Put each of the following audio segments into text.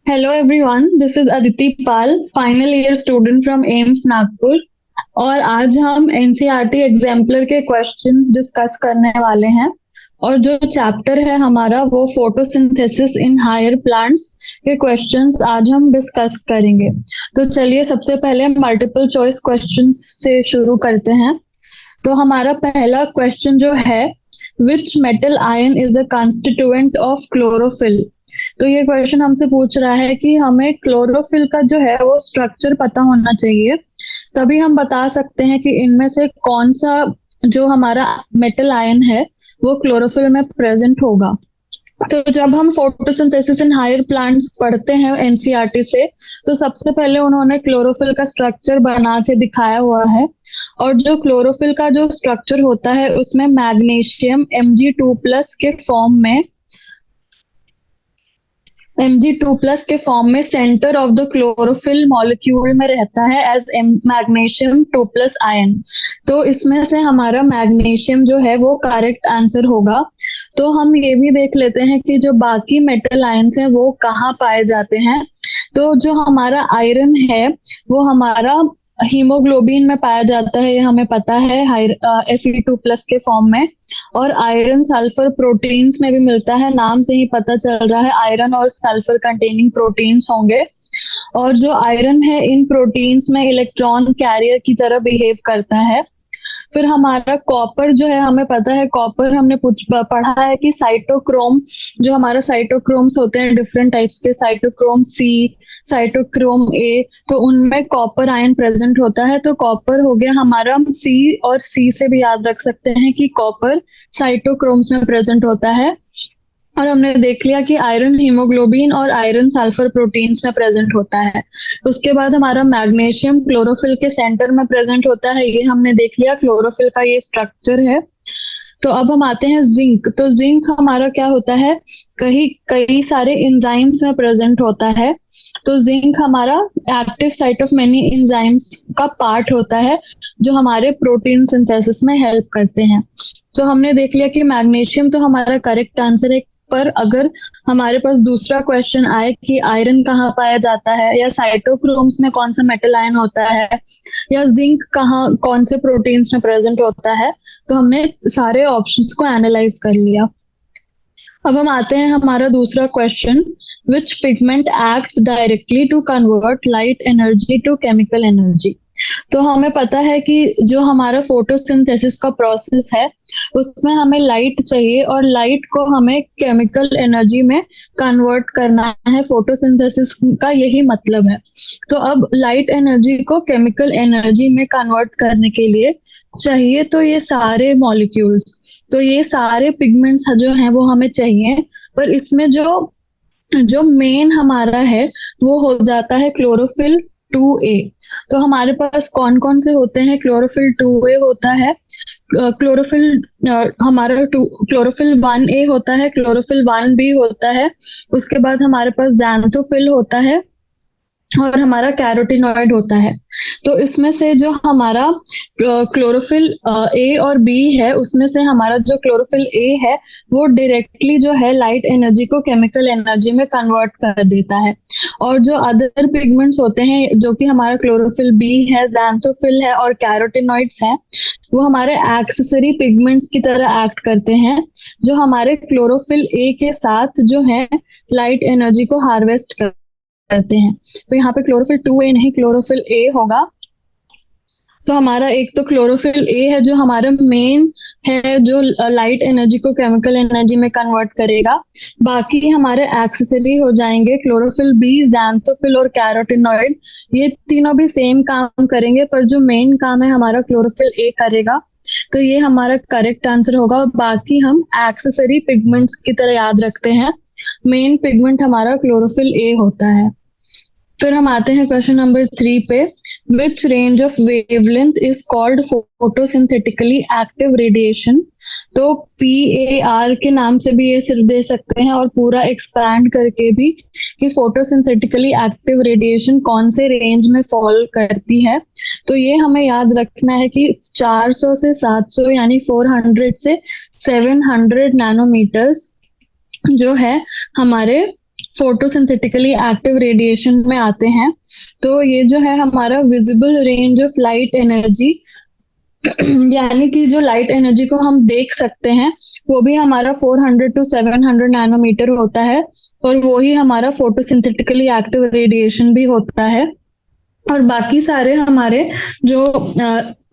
Hello everyone, this is Aditi Pal, final year student from AIIMS Nagpur. और आज हम NCERT exemplar के questions discuss करने वाले हैं। और जो चैप्टर है हमारा वो फोटोसिंथेसिस इन हायर प्लांट्स के क्वेश्चंस आज हम डिस्कस करेंगे। तो चलिए सबसे पहले मल्टीपल चॉइस क्वेश्चंस से शुरू करते हैं। तो हमारा पहला क्वेश्चन जो है, which metal ion is a constituent of chlorophyll. तो ये क्वेश्चन हमसे पूछ रहा है कि हमें क्लोरोफिल का जो है वो स्ट्रक्चर पता होना चाहिए, तभी हम बता सकते हैं कि इनमें से कौन सा जो हमारा मेटल आयन है वो क्लोरोफिल में प्रेजेंट होगा। तो जब हम फोटोसिंथेसिस इन हायर प्लांट्स पढ़ते हैं एनसीईआरटी से, तो सबसे पहले उन्होंने क्लोरोफिल का स्ट्रक्चर बना के दिखाया हुआ है। और जो क्लोरोफिल का जो स्ट्रक्चर होता है उसमें मैग्नीशियम Mg2+ के फॉर्म में Mg2+ के फॉर्म में centre of the chlorophyll molecule में रहता है एज मैग्नीशियम 2+ आयन। तो इसमें से हमारा मैग्नीशियम जो है वो करेक्ट आंसर होगा। तो हम ये भी देख लेते हैं कि जो बाकी मेटल आयंस हैं वो कहाँ पाए जाते हैं। तो जो हमारा आयरन है वो हमारा हीमोग्लोबिन में पाया जाता है, ये हमें पता है, Fe2+ के फॉर्म में। और आयरन सल्फर प्रोटीन्स में भी मिलता है, नाम से ही पता चल रहा है आयरन और सल्फर कंटेनिंग प्रोटीन्स होंगे। और जो आयरन है इन प्रोटीन्स में इलेक्ट्रॉन कैरियर की तरह बिहेव करता है। फिर हमारा कॉपर जो है, हमें पता है कॉपर, हमने पढ़ा है कि साइटोक्रोम, जो हमारा साइटोक्रोम्स होते हैं डिफरेंट टाइप्स के, साइटोक्रोम सी, साइटोक्रोम ए, तो उनमें कॉपर आयन प्रेजेंट होता है। तो कॉपर हो गया हमारा सी, और सी से भी याद रख सकते हैं कि कॉपर साइटोक्रोम्स में प्रेजेंट होता है। और हमने देख लिया कि आयरन हीमोग्लोबिन और आयरन सल्फर प्रोटीन्स में प्रेजेंट होता है। उसके बाद हमारा मैग्नीशियम क्लोरोफिल के सेंटर में प्रेजेंट होता है, ये हमने देख लिया, क्लोरोफिल का ये स्ट्रक्चर है। तो अब हम आते हैं जिंक। तो जिंक हमारा क्या होता है, कई कई सारे एंजाइम्स में प्रेजेंट होता है। तो जिंक हमारा active site of many enzymes का पार्ट होता है जो हमारे प्रोटीन सिंथेसिस में हेल्प करते हैं। तो हमने देख लिया कि मैग्नीशियम तो हमारा करेक्ट आंसर है। पर अगर हमारे पास दूसरा क्वेश्चन आए कि आयरन कहाँ पाया जाता है, या साइटोक्रोम्स में कौन सा मेटल आयन होता है, या जिंक कहाँ कौन से प्रोटीन्स में प्रेजेंट होता है, तो हमने सारे ऑप्शंस को एनालाइज कर लिया। अब हम आते हैं हमारा दूसरा question, which pigment acts directly to convert light energy to chemical energy. तो हमें पता है कि जो हमारा फोटोसिंथेसिस का प्रोसेस है उसमें हमें लाइट चाहिए, और लाइट को हमें केमिकल एनर्जी में कन्वर्ट करना है। फोटोसिंथेसिस का यही मतलब है। तो अब लाइट एनर्जी को केमिकल एनर्जी में कन्वर्ट करने के लिए चाहिए तो ये सारे मॉलिक्यूल्स, तो ये सारे पिगमेंट्स जो हैं वो हमें चाहिए। पर इसमें जो जो मेन हमारा है वो हो जाता है क्लोरोफिल 2A। तो हमारे पास कौन कौन से होते हैं, क्लोरोफिल 2A होता है, क्लोरोफिल हमारा क्लोरोफिल 1A होता है, क्लोरोफिल 1B होता है। उसके बाद हमारे पास जैंथोफिल होता है, और हमारा कैरोटीनॉइड होता है। तो इसमें से जो हमारा क्लोरोफिल ए और बी है, उसमें से हमारा जो क्लोरोफिल ए है वो डायरेक्टली जो है लाइट एनर्जी को केमिकल एनर्जी में कन्वर्ट कर देता है। और जो अदर पिगमेंट्स होते हैं, जो कि हमारा क्लोरोफिल बी है, जैंथोफिल है और कैरोटीनॉइड्स हैं, वो हमारे एक्सेसरी पिगमेंट्स की तरह एक्ट करते हैं, जो हमारे क्लोरोफिल ए के साथ जो है लाइट एनर्जी को हार्वेस्ट करते हैं। तो यहाँ पे क्लोरोफिल 2A नहीं, क्लोरोफिल ए होगा। तो हमारा एक तो क्लोरोफिल ए है जो हमारा मेन है, जो लाइट एनर्जी को केमिकल एनर्जी में कन्वर्ट करेगा। बाकी हमारे एक्सेसरी हो जाएंगे क्लोरोफिल बी, जैंथोफिल और कैरोटीनॉइड। ये तीनों भी सेम काम करेंगे, पर जो मेन काम है हमारा क्लोरोफिल ए करेगा। तो ये हमारा करेक्ट आंसर होगा। और बाकी हम एक्सेसरी पिगमेंट्स की तरह याद रखते हैं, मेन पिगमेंट हमारा क्लोरोफिल ए होता है। फिर हम आते हैं क्वेश्चन नंबर 3 पे, which range of wavelength is called photosynthetically active radiation. तो PAR के नाम से भी ये सिर्फ दे सकते हैं, और पूरा एक्सपैंड करके भी कि फोटोसिंथेटिकली एक्टिव रेडिएशन कौन से रेंज में फॉल करती है। तो ये हमें याद रखना है कि 400 से 700 यानी 400 से 700 नैनोमीटर्स जो है हमारे फोटोसिंथेटिकली एक्टिव रेडिएशन में आते हैं। तो ये जो है हमारा visible range of light energy, यानी कि जो लाइट एनर्जी को हम देख सकते हैं वो भी हमारा 400 टू 700 नैनोमीटर होता है, और वो ही हमारा फोटोसिंथेटिकली एक्टिव रेडिएशन भी होता है। और बाकी सारे हमारे जो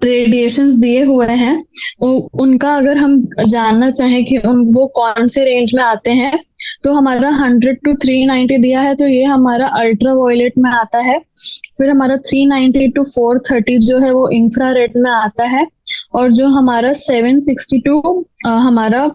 रेडिएशंस दिए हुए हैं उनका अगर हम जानना चाहें कि वो कौन से रेंज में आते हैं, तो हमारा 100 टू 390 दिया है, तो ये हमारा अल्ट्रा वायलेट में आता है। फिर हमारा 390 टू 430 जो है वो इंफ्रारेड में आता है, और जो हमारा 762 हमारा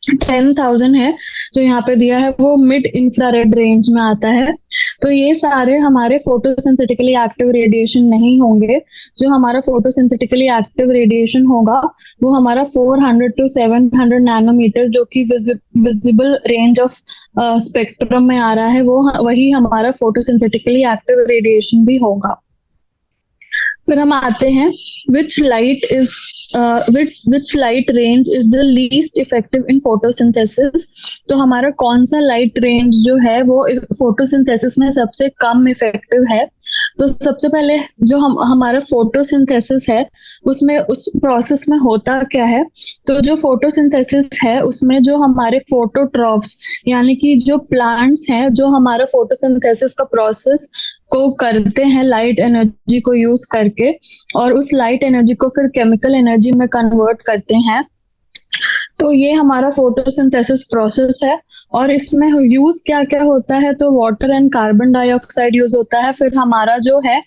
10,000 है जो यहाँ पे दिया है वो मिड इंफ्रारेड रेंज में आता है। तो ये सारे हमारे फोटोसिंथेटिकली एक्टिव रेडिएशन नहीं होंगे। जो हमारा फोटोसिंथेटिकली एक्टिव रेडिएशन होगा वो हमारा 400 टू 700 नैनोमीटर, जो कि विजिबल रेंज ऑफ स्पेक्ट्रम में आ रहा है, वो वही हमारा फोटोसिंथेटिकली एक्टिव रेडिएशन भी होगा। फिर हम आते हैं which light range is the least effective in photosynthesis। तो हमारा कौन सा लाइट रेंज जो है वो फोटोसिंथेसिस में सबसे कम इफेक्टिव है। तो सबसे पहले जो हमारा फोटोसिंथेसिस है उसमें उस प्रोसेस में होता क्या है, तो जो फोटोसिंथेसिस है उसमें जो हमारे फोटोट्रॉफ्स यानी कि जो प्लांट्स हैं जो हमारा फोटोसिंथेसिस का प्रोसेस को करते हैं लाइट एनर्जी को यूज करके, और उस लाइट एनर्जी को फिर केमिकल एनर्जी में कन्वर्ट करते हैं। तो ये हमारा फोटोसिंथेसिस प्रोसेस है, और इसमें यूज क्या क्या होता है, तो water and carbon dioxide use होता है, फिर हमारा जो है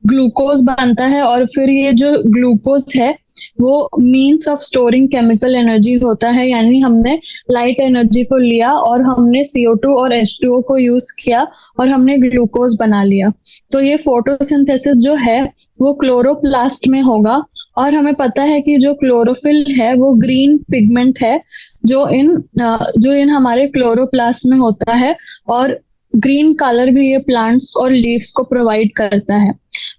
ग्लूकोज बनता है, और फिर ये जो ग्लूकोज है वो means of storing chemical energy होता है। यानी हमने लाइट एनर्जी को लिया और हमने CO2 और H2O को यूज किया और हमने ग्लूकोज बना लिया। तो ये फोटोसिंथेसिस जो है वो क्लोरोप्लास्ट में होगा, और हमें पता है कि जो क्लोरोफिल है वो ग्रीन पिगमेंट है जो इन हमारे क्लोरोप्लास्ट में होता है, और ग्रीन कलर भी ये प्लांट्स और लीव्स को प्रोवाइड करता है।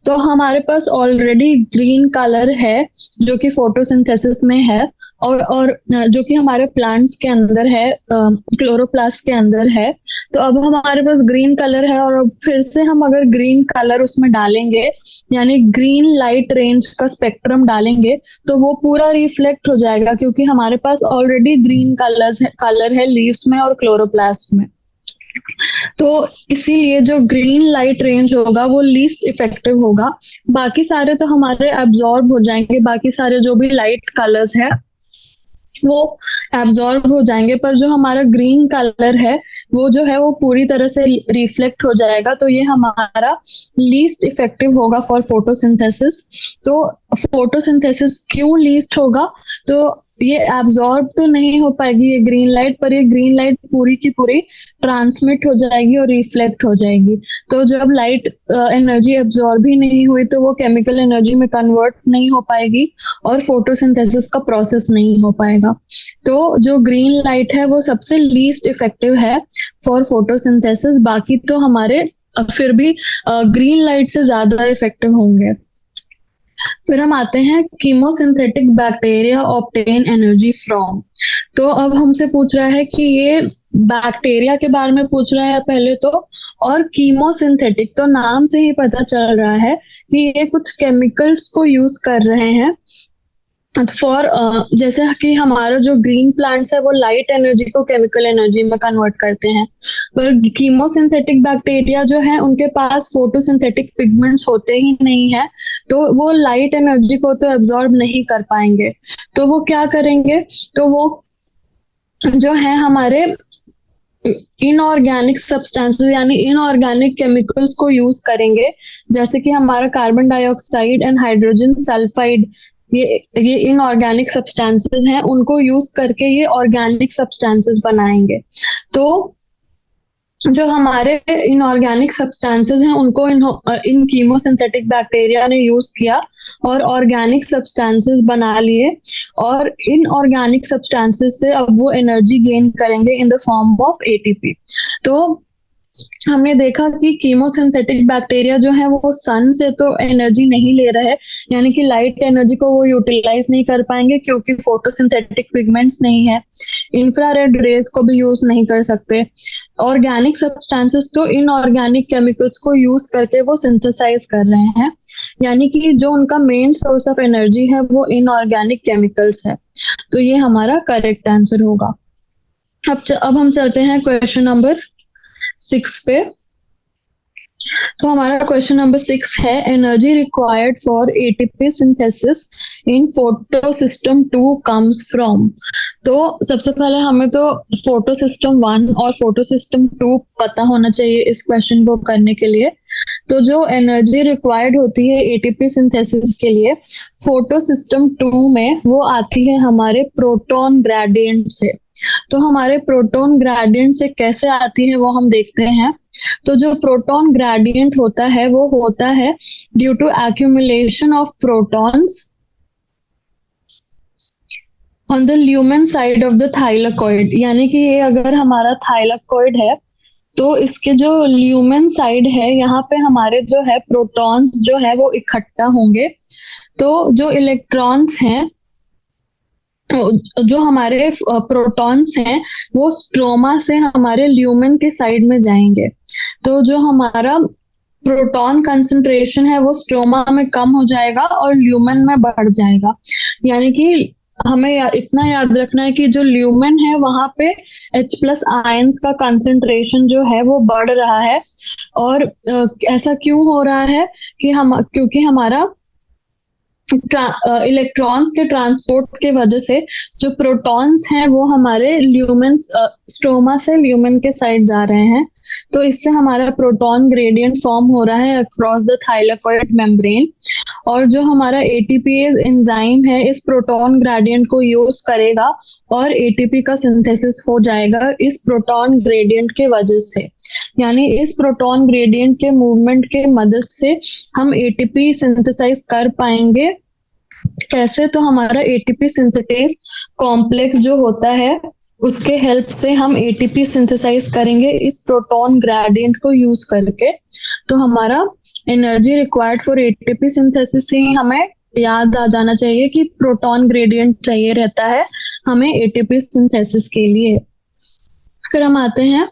तो हमारे पास ऑलरेडी ग्रीन कलर है जो कि फोटोसिंथेसिस में है, और जो कि हमारे प्लांट्स के अंदर है, क्लोरोप्लास्ट के अंदर है। तो अब हमारे पास ग्रीन कलर है, और अब फिर से हम अगर ग्रीन कलर उसमें डालेंगे यानी ग्रीन लाइट रेंज का स्पेक्ट्रम डालेंगे तो वो पूरा रिफ्लेक्ट हो जाएगा, क्योंकि हमारे पास ऑलरेडी ग्रीन कलर है लीव्स में और क्लोरोप्लास्ट में। तो इसीलिए जो ग्रीन लाइट रेंज होगा वो लीस्ट इफेक्टिव होगा। बाकी सारे तो हमारे एब्जॉर्ब हो जाएंगे, बाकी सारे जो भी लाइट कलर्स है वो एब्जॉर्ब हो जाएंगे, पर जो हमारा ग्रीन कलर है वो जो है वो पूरी तरह से रिफ्लेक्ट हो जाएगा। तो ये हमारा लीस्ट इफेक्टिव होगा फॉर फोटोसिंथेसिस। तो फोटोसिंथेसिस क्यों लीस्ट होगा, तो ये एब्जॉर्ब तो नहीं हो पाएगी ये ग्रीन लाइट, पर ये ग्रीन लाइट पूरी की पूरी ट्रांसमिट हो जाएगी और रिफ्लेक्ट हो जाएगी। तो जब लाइट एनर्जी एब्जॉर्ब ही नहीं हुई तो वो केमिकल एनर्जी में कन्वर्ट नहीं हो पाएगी और फोटोसिंथेसिस का प्रोसेस नहीं हो पाएगा। तो जो ग्रीन लाइट है वो सबसे लीस्ट इफेक्टिव है फॉर फोटोसिंथेसिस। बाकी तो हमारे फिर भी ग्रीन लाइट से ज्यादा इफेक्टिव होंगे। फिर हम आते हैं chemosynthetic bacteria obtain energy from. तो अब हमसे पूछ रहा है कि ये बैक्टीरिया के बारे में पूछ रहा है पहले तो, और कीमोसिंथेटिक तो नाम से ही पता चल रहा है कि ये कुछ केमिकल्स को यूज कर रहे हैं फॉर जैसे कि हमारा जो ग्रीन प्लांट्स है वो लाइट एनर्जी को केमिकल एनर्जी में कन्वर्ट करते हैं, पर कीमोसिंथेटिक बैक्टीरिया जो है उनके पास फोटोसिंथेटिक पिगमेंट्स होते ही नहीं है, तो वो लाइट एनर्जी को तो एब्जॉर्ब नहीं कर पाएंगे। तो वो क्या करेंगे, तो वो जो है हमारे इनऑर्गेनिक सब्सटेंसेस यानी इनऑर्गेनिक केमिकल्स को यूज करेंगे, जैसे कि हमारा carbon dioxide and hydrogen sulphide, ये इनऑर्गेनिक सब्सटेंसेस हैं, उनको यूज करके ये ऑर्गेनिक सब्सटेंसेस बनाएंगे। तो जो हमारे इनऑर्गेनिक सब्सटेंसेस हैं उनको इन कीमोसिंथेटिक बैक्टीरिया ने यूज किया और ऑर्गेनिक सब्सटेंसेस बना लिए, और इन ऑर्गेनिक सब्सटेंसेस से अब वो एनर्जी गेन करेंगे इन द फॉर्म ऑफ ATP। तो हमने देखा कि कीमोसिंथेटिक बैक्टीरिया जो है वो सन से तो एनर्जी नहीं ले रहा है, यानी कि लाइट एनर्जी को वो यूटिलाइज नहीं कर पाएंगे क्योंकि फोटोसिंथेटिक पिगमेंट्स नहीं है। इंफ्रारेड रेज को भी यूज नहीं कर सकते। ऑर्गेनिक सब्सटेंसेस तो इनऑर्गेनिक केमिकल्स को यूज करके वो सिंथेसाइज कर रहे हैं, यानी कि जो उनका मेन सोर्स ऑफ एनर्जी है वो इनऑर्गेनिक केमिकल्स है। तो ये हमारा करेक्ट आंसर होगा। अब हम चलते हैं क्वेश्चन नंबर 6 पे। तो हमारा क्वेश्चन नंबर 6 है, energy required for ATP synthesis in photo system 2 comes from. तो सबसे पहले हमें तो फोटो सिस्टम 1 और फोटो सिस्टम 2 पता होना चाहिए इस क्वेश्चन को करने के लिए। तो जो एनर्जी रिक्वायर्ड होती है एटीपी सिंथेसिस के लिए फोटो सिस्टम 2 में, वो आती है हमारे प्रोटॉन ग्रेडियंट से। तो हमारे प्रोटॉन ग्रेडियंट से कैसे आती है वो हम देखते हैं। तो जो प्रोटॉन ग्रेडियंट होता है वो होता है due to accumulation of protons on the lumen side of the thylakoid. यानी कि ये अगर हमारा थाइलाकॉइड है तो इसके जो ल्यूमेन साइड है यहाँ पे हमारे जो है प्रोटॉन्स जो है वो इकट्ठा होंगे। तो जो इलेक्ट्रॉन्स हैं, जो हमारे प्रोटॉन्स हैं वो स्ट्रोमा से हमारे ल्यूमेन के साइड में जाएंगे। तो जो हमारा प्रोटॉन कंसंट्रेशन है वो स्ट्रोमा में कम हो जाएगा और ल्यूमेन में बढ़ जाएगा। यानी कि हमें इतना याद रखना है कि जो ल्यूमेन है वहां पे H+ आयंस का कंसंट्रेशन जो है वो बढ़ रहा है। और ऐसा क्यों हो रहा है कि क्योंकि हमारा इलेक्ट्रॉन्स के ट्रांसपोर्ट के वजह से जो प्रोटॉन्स हैं वो हमारे ल्यूमेन स्ट्रोमा से ल्यूमेन के साइड जा रहे हैं। तो इससे हमारा प्रोटॉन ग्रेडियंट फॉर्म हो रहा है अक्रॉस द थाइलाकॉइड मेम्ब्रेन। और जो हमारा एटीपीएज एंजाइम है इस प्रोटॉन ग्रेडियंट को यूज करेगा और एटीपी का सिंथेसिस हो जाएगा इस प्रोटॉन ग्रेडियंट के वजह से। यानी इस प्रोटॉन ग्रेडियंट के मूवमेंट के मदद से हम एटीपी सिंथेसाइज कर पाएंगे। कैसे? तो हमारा एटीपी सिंथेटेज कॉम्प्लेक्स जो होता है उसके हेल्प से हम एटीपी सिंथेसाइज करेंगे इस प्रोटॉन ग्रेडियंट को यूज करके। तो हमारा energy required for ATP synthesis से ही हमें याद आ जाना चाहिए कि प्रोटॉन ग्रेडियंट चाहिए रहता है हमें एटीपी सिंथेसिस के लिए। फिर हम आते हैं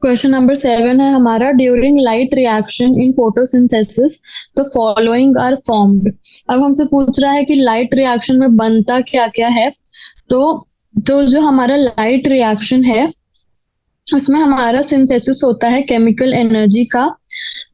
क्वेश्चन नंबर 7 है हमारा, during light reaction in photosynthesis the following are formed. अब हमसे पूछ रहा है कि लाइट रिएक्शन में बनता क्या क्या है। तो जो हमारा लाइट रिएक्शन है उसमें हमारा सिंथेसिस होता है केमिकल एनर्जी का,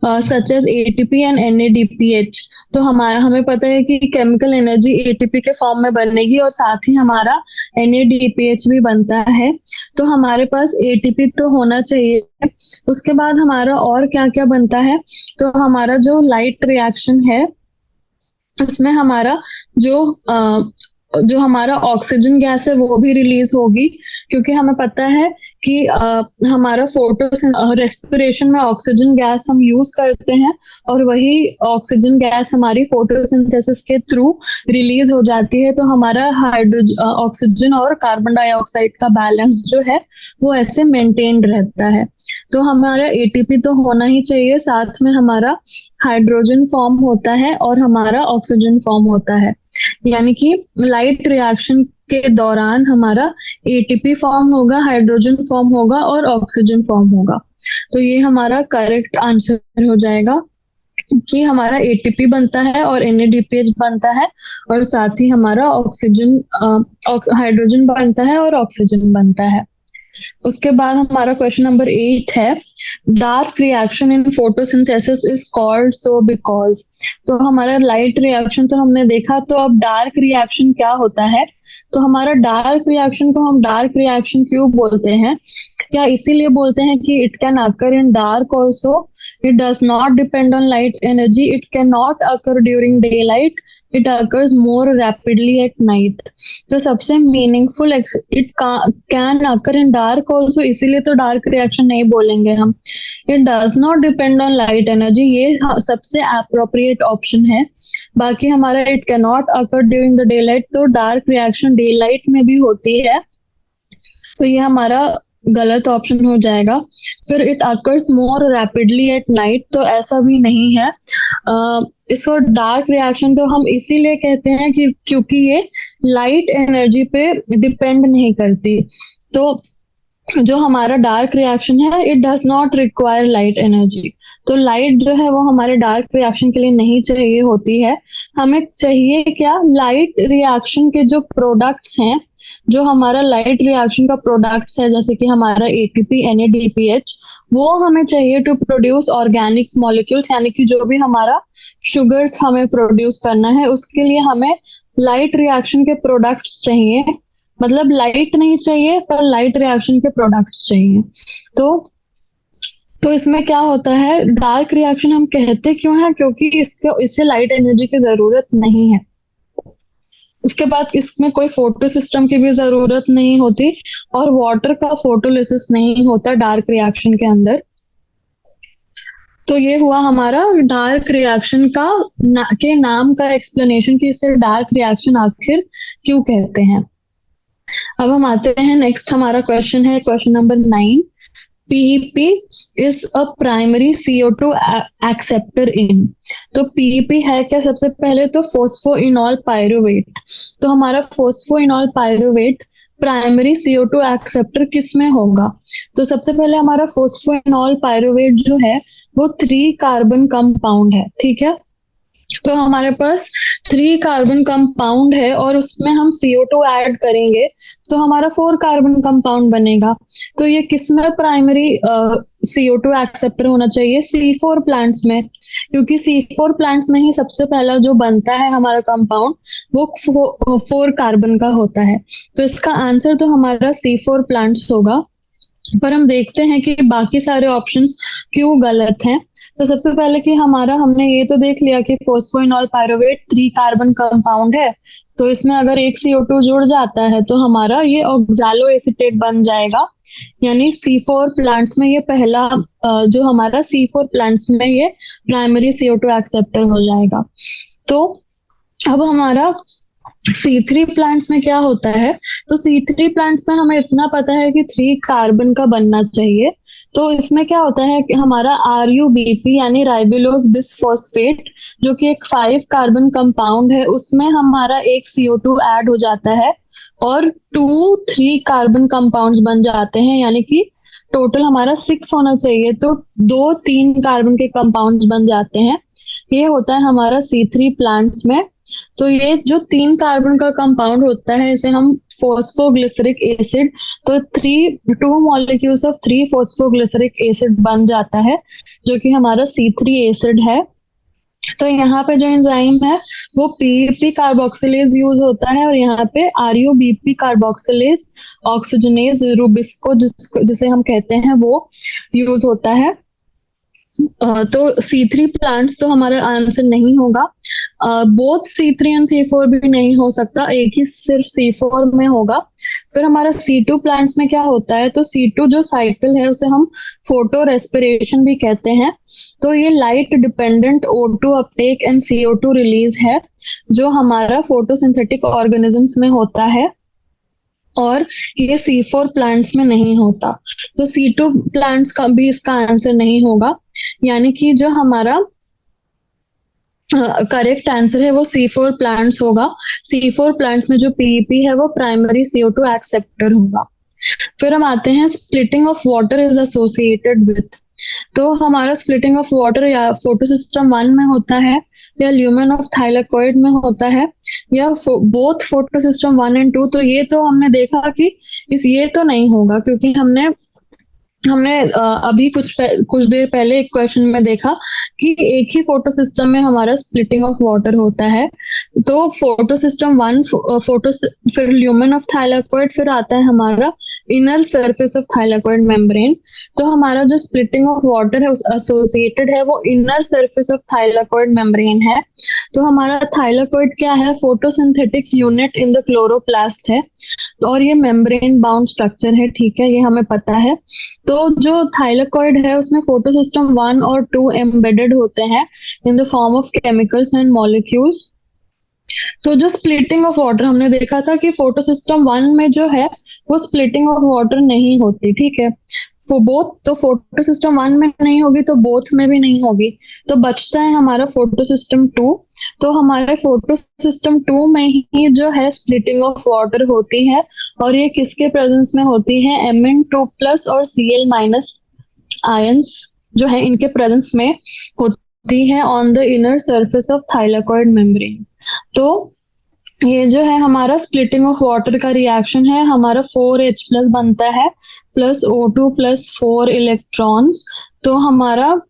such as ATP and NADPH। तो हमें पता है कि केमिकल एनर्जी एटीपी के फॉर्म में बनेगी और साथ ही हमारा NADPH भी बनता है। तो हमारे पास एटीपी तो होना चाहिए। उसके बाद हमारा और क्या क्या बनता है, तो हमारा जो लाइट रिएक्शन है उसमें हमारा जो हमारा ऑक्सीजन गैस है वो भी रिलीज होगी, क्योंकि हमें पता है कि हमारा रेस्पिरेशन में ऑक्सीजन गैस हम यूज करते हैं और वही ऑक्सीजन गैस हमारी फोटोसिंथेसिस के थ्रू रिलीज हो जाती है। तो हमारा ऑक्सीजन और कार्बन डाइऑक्साइड का बैलेंस जो है वो ऐसे मेंटेन्ड रहता है। तो हमारा एटीपी तो होना ही चाहिए, साथ में हमारा हाइड्रोजन फॉर्म होता है और हमारा ऑक्सीजन फॉर्म होता है। यानी कि लाइट रिएक्शन के दौरान हमारा एटीपी फॉर्म होगा, हाइड्रोजन फॉर्म होगा और ऑक्सीजन फॉर्म होगा। तो ये हमारा करेक्ट आंसर हो जाएगा कि हमारा एटीपी बनता है और NADPH बनता है और साथ ही हमारा ऑक्सीजन हाइड्रोजन बनता है और ऑक्सीजन बनता है। उसके बाद हमारा क्वेश्चन नंबर 8 है, dark reaction in photosynthesis is called so because. तो हमारा लाइट रिएक्शन तो हमने देखा, तो अब डार्क रिएक्शन क्या होता है। तो हमारा डार्क रिएक्शन को हम डार्क रिएक्शन क्यों बोलते हैं? क्या इसीलिए बोलते हैं कि it can occur in dark also, it does not depend on light energy, it can not occur during day light, it occurs more rapidly at night. तो सबसे meaningful it can occur in dark also, इसीलिए तो dark reaction नहीं बोलेंगे हम। It does not depend on light energy, ये सबसे appropriate option है। बाकी हमारा it can not occur during the day light, तो डार्क रिएक्शन डे लाइट में भी होती है। तो ये हमारा गलत ऑप्शन हो जाएगा। फिर it occurs more rapidly at night, तो ऐसा भी नहीं है। इसको डार्क रिएक्शन तो हम इसीलिए कहते हैं कि क्योंकि ये लाइट एनर्जी पे डिपेंड नहीं करती। तो जो हमारा डार्क रिएक्शन है it does not require light energy. तो लाइट जो है वो हमारे डार्क रिएक्शन के लिए नहीं चाहिए होती है। हमें चाहिए क्या, लाइट रिएक्शन के जो प्रोडक्ट्स हैं, जो हमारा लाइट रिएक्शन का प्रोडक्ट्स है जैसे कि हमारा एटीपी NADPH, वो हमें चाहिए टू प्रोड्यूस ऑर्गेनिक मॉलिक्यूल्स, यानी कि जो भी हमारा शुगर्स हमें प्रोड्यूस करना है उसके लिए हमें लाइट रिएक्शन के प्रोडक्ट्स चाहिए। मतलब लाइट नहीं चाहिए पर लाइट रिएक्शन के प्रोडक्ट्स चाहिए। तो इसमें क्या होता है, डार्क रिएक्शन हम कहते क्यों है, क्योंकि इससे लाइट एनर्जी की जरूरत नहीं है। उसके बाद इसमें कोई फोटो सिस्टम की भी जरूरत नहीं होती और वाटर का फोटोलिसिस नहीं होता डार्क रिएक्शन के अंदर। तो ये हुआ हमारा डार्क रिएक्शन का के नाम का एक्सप्लेनेशन कि इसे डार्क रिएक्शन आखिर क्यों कहते हैं। अब हम आते हैं नेक्स्ट, हमारा क्वेश्चन है question number 9। PEP is a primary CO2 acceptor in। तो PEP है क्या, सबसे पहले तो फोस्फोइनॉल पायरुवेट। तो हमारा फोस्फोइनॉल पायरुवेट प्राइमरी CO2 एक्सेप्टर किस में होगा? तो सबसे पहले हमारा फोस्फोइनॉल पायरुवेट जो है वो 3 कार्बन कंपाउंड है, ठीक है। तो हमारे पास 3 कार्बन कंपाउंड है और उसमें हम CO2 ऐड करेंगे तो हमारा 4 कार्बन कंपाउंड बनेगा। तो ये किस में प्राइमरी CO2 एक्सेप्टर होना चाहिए? C4 प्लांट्स में, क्योंकि C4 प्लांट्स में ही सबसे पहला जो बनता है हमारा कंपाउंड वो 4 कार्बन का होता है। तो इसका आंसर तो हमारा C4 प्लांट्स होगा। पर हम देखते हैं कि बाकी सारे ऑप्शंस क्यों गलत हैं। तो सबसे पहले कि हमने ये तो देख लिया कि फोस्फोइनॉल पायरुवेट 3 कार्बन कंपाउंड है, तो इसमें अगर एक CO2 जुड़ जाता है तो हमारा ये ऑक्सैलो एसीटेट बन जाएगा। यानी C4 प्लांट्स में ये पहला जो हमारा C4 प्लांट्स में ये प्राइमरी CO2 एक्सेप्टर हो जाएगा। तो अब हमारा C3 प्लांट्स में क्या होता है? तो C3 प्लांट्स में हमें इतना पता है कि 3 कार्बन का बनना चाहिए। तो इसमें क्या होता है कि हमारा RUBP यानी राइबुलोज बिसफॉस्फेट जो कि एक 5 कार्बन कंपाउंड है, उसमें हमारा एक CO2 ऐड हो जाता है और 2-3 कार्बन कंपाउंड्स बन जाते हैं, यानी कि टोटल हमारा 6 होना चाहिए, तो 2-3 कार्बन के कंपाउंड्स बन जाते हैं। ये होता है हमारा C3 प्लांट्स में। तो ये जो 3 कार्बन का कंपाउंड होता है इसे हम फोस्फोग्लिसरिक एसिड, तो 2 मॉलिक्यूल्स ऑफ 3 फोस्फोग्लिसरिक एसिड बन जाता है जो कि हमारा C3 एसिड है। तो यहाँ पे जो एंजाइम है वो PEP कार्बोक्सिलेज यूज होता है और यहाँ पे RUBP कार्बोक्सिलेज ऑक्सीजनेज रुबिस्को जिसे हम कहते हैं वो यूज होता है। तो C3 प्लांट्स तो हमारा आंसर नहीं होगा। बोथ C3 एंड C4 भी नहीं हो सकता, एक ही सिर्फ C4 में होगा। फिर हमारा C2 प्लांट्स में क्या होता है? तो C2 जो साइकिल है उसे हम फोटो रेस्पिरेशन भी कहते हैं। तो ये light dependent O2 Uptake and CO2 release है जो हमारा फोटोसिंथेटिक ऑर्गेनिजम्स में होता है और ये C4 प्लांट्स में नहीं होता। तो C2 प्लांट्स का भी इसका आंसर नहीं होगा, यानी कि जो हमारा करेक्ट आंसर है वो C4 प्लांट्स होगा। C4 प्लांट्स में जो PEP है वो प्राइमरी CO2 एक्सेप्टर होगा। फिर हम आते हैं splitting of water is associated with. तो हमारा स्प्लिटिंग ऑफ वाटर या फोटोसिस्टम 1 में होता है या ल्यूमेन ऑफ थाइलाकोइड में होता है या बोथ फोटोसिस्टम 1 एंड 2। तो ये तो हमने देखा कि ये तो नहीं होगा, क्योंकि हमने अभी कुछ देर पहले एक क्वेश्चन में देखा कि एक ही फोटो सिस्टम में हमारा स्प्लिटिंग ऑफ वाटर होता है। तो फोटो सिस्टम 1 फिर ल्यूमेन ऑफ थाइलाकोइड, फिर आता है हमारा inner surface of thylakoid membrane. तो हमारा जो स्प्लिटिंग ऑफ वाटर है उस एसोसिएटेड है वो inner surface of thylakoid membrane है। तो हमारा थाइलाकोइड क्या है? Photosynthetic unit in the chloroplast है और ये मेम्ब्रेन बाउंड स्ट्रक्चर है, ठीक है, ये हमें पता है। तो जो थाइलाकोइड है उसमें फोटोसिस्टम 1 और 2 एम्बेडेड होते हैं इन the form of chemicals and molecules. तो जो स्प्लिटिंग ऑफ वाटर हमने देखा था कि फोटो सिस्टम वन में जो है वो स्प्लिटिंग ऑफ वाटर नहीं होती, ठीक है। वो बोथ, तो फोटो सिस्टम वन में नहीं होगी तो बोथ में भी नहीं होगी। तो बचता है हमारा फोटो सिस्टम टू। तो हमारे फोटो सिस्टम टू में ही जो है स्प्लिटिंग ऑफ वाटर होती है, और ये किसके प्रेजेंस में होती है, Mn2+ और Cl- आयंस जो है इनके प्रेजेंस में होती है on the inner surface of thylakoid membrane. तो ये जो है हमारा स्प्लिटिंग ऑफ वाटर का रिएक्शन है, हमारा 4H+ बनता है प्लस O2+4 इलेक्ट्रॉन्स। तो हमारा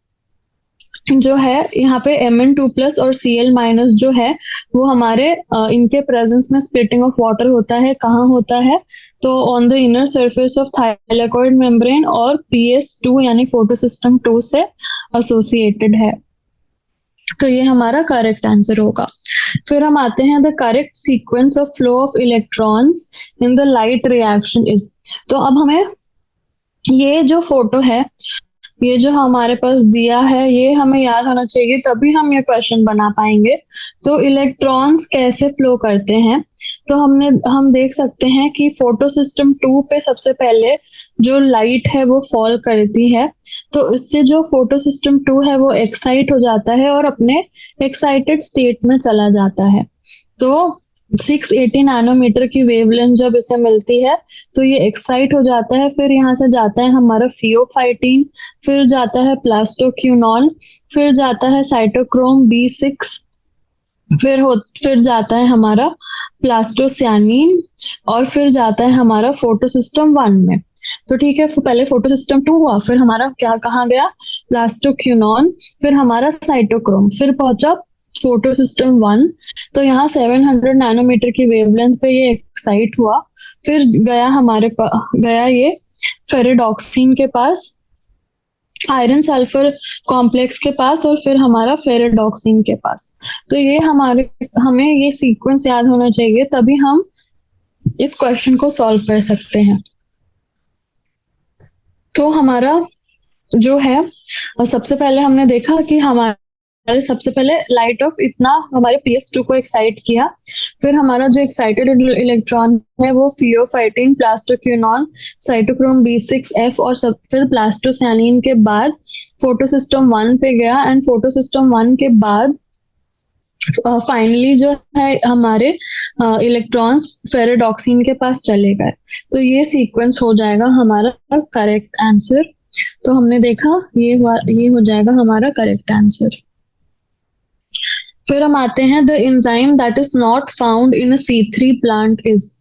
जो है यहाँ पे Mn2+ और Cl- जो है वो हमारे इनके प्रेजेंस में स्प्लिटिंग ऑफ वाटर होता है, कहाँ होता है, तो on the inner surface of thylakoid membrane, और PS2 यानी फोटो सिस्टम 2 से एसोसिएटेड है। तो ये हमारा करेक्ट आंसर होगा। फिर हम आते हैं the correct sequence of flow of electrons in the light reaction is. तो अब हमें ये जो फोटो है, ये जो हमारे पास दिया है, ये हमें याद होना चाहिए, तभी हम ये क्वेश्चन बना पाएंगे। तो इलेक्ट्रॉन्स कैसे फ्लो करते हैं, तो हम देख सकते हैं कि फोटो सिस्टम टू पे सबसे पहले जो लाइट है वो फॉल करती है। तो इससे जो फोटो सिस्टम टू है वो एक्साइट हो जाता है और अपने एक्साइटेड स्टेट में चला जाता है। तो 680 नैनोमीटर की वेवलेंथ जब इसे मिलती है तो ये एक्साइट हो जाता है। फिर यहाँ से जाता है हमारा फियोफाइटिन, फिर जाता है प्लास्टोक्यूनॉन, फिर जाता है साइटोक्रोम B6, फिर जाता है हमारा प्लास्टोसियानिन, और फिर जाता है हमारा फोटो सिस्टम वन में। तो ठीक है, पहले फोटो सिस्टम टू हुआ, फिर हमारा क्या कहाँ गया, प्लास्टोक्यूनॉन, फिर हमारा साइटोक्रोम, फिर पहुंचा फोटो सिस्टम वन। तो यहाँ 700 नैनोमीटर की वेवलेंथ पे ये एक्साइट हुआ, फिर गया ये फेरेडॉक्सिन के पास, आयरन सल्फर कॉम्प्लेक्स के पास, और फिर हमारा फेरेडॉक्सिन के पास। तो ये हमें ये सीक्वेंस याद होना चाहिए, तभी हम इस क्वेश्चन को सॉल्व कर सकते हैं। तो हमारा जो है, सबसे पहले हमने देखा कि हमारे सबसे पहले लाइट ऑफ इतना हमारे PS2 को एक्साइट किया, फिर हमारा जो एक्साइटेड इलेक्ट्रॉन है वो फियोफाइटिन, प्लास्टोक्यूनॉन, साइटोक्रोम B6F और सब, फिर प्लास्टोसियानिन के बाद फोटो सिस्टम वन पे गया, एंड फोटो सिस्टम वन के बाद फाइनली जो है हमारे इलेक्ट्रॉन्स फेरेडॉक्सिन के पास चले गए। तो ये सीक्वेंस हो जाएगा हमारा करेक्ट आंसर। तो हमने देखा ये हो जाएगा हमारा करेक्ट आंसर। फिर हम आते हैं the enzyme that is not found in C3 plant is.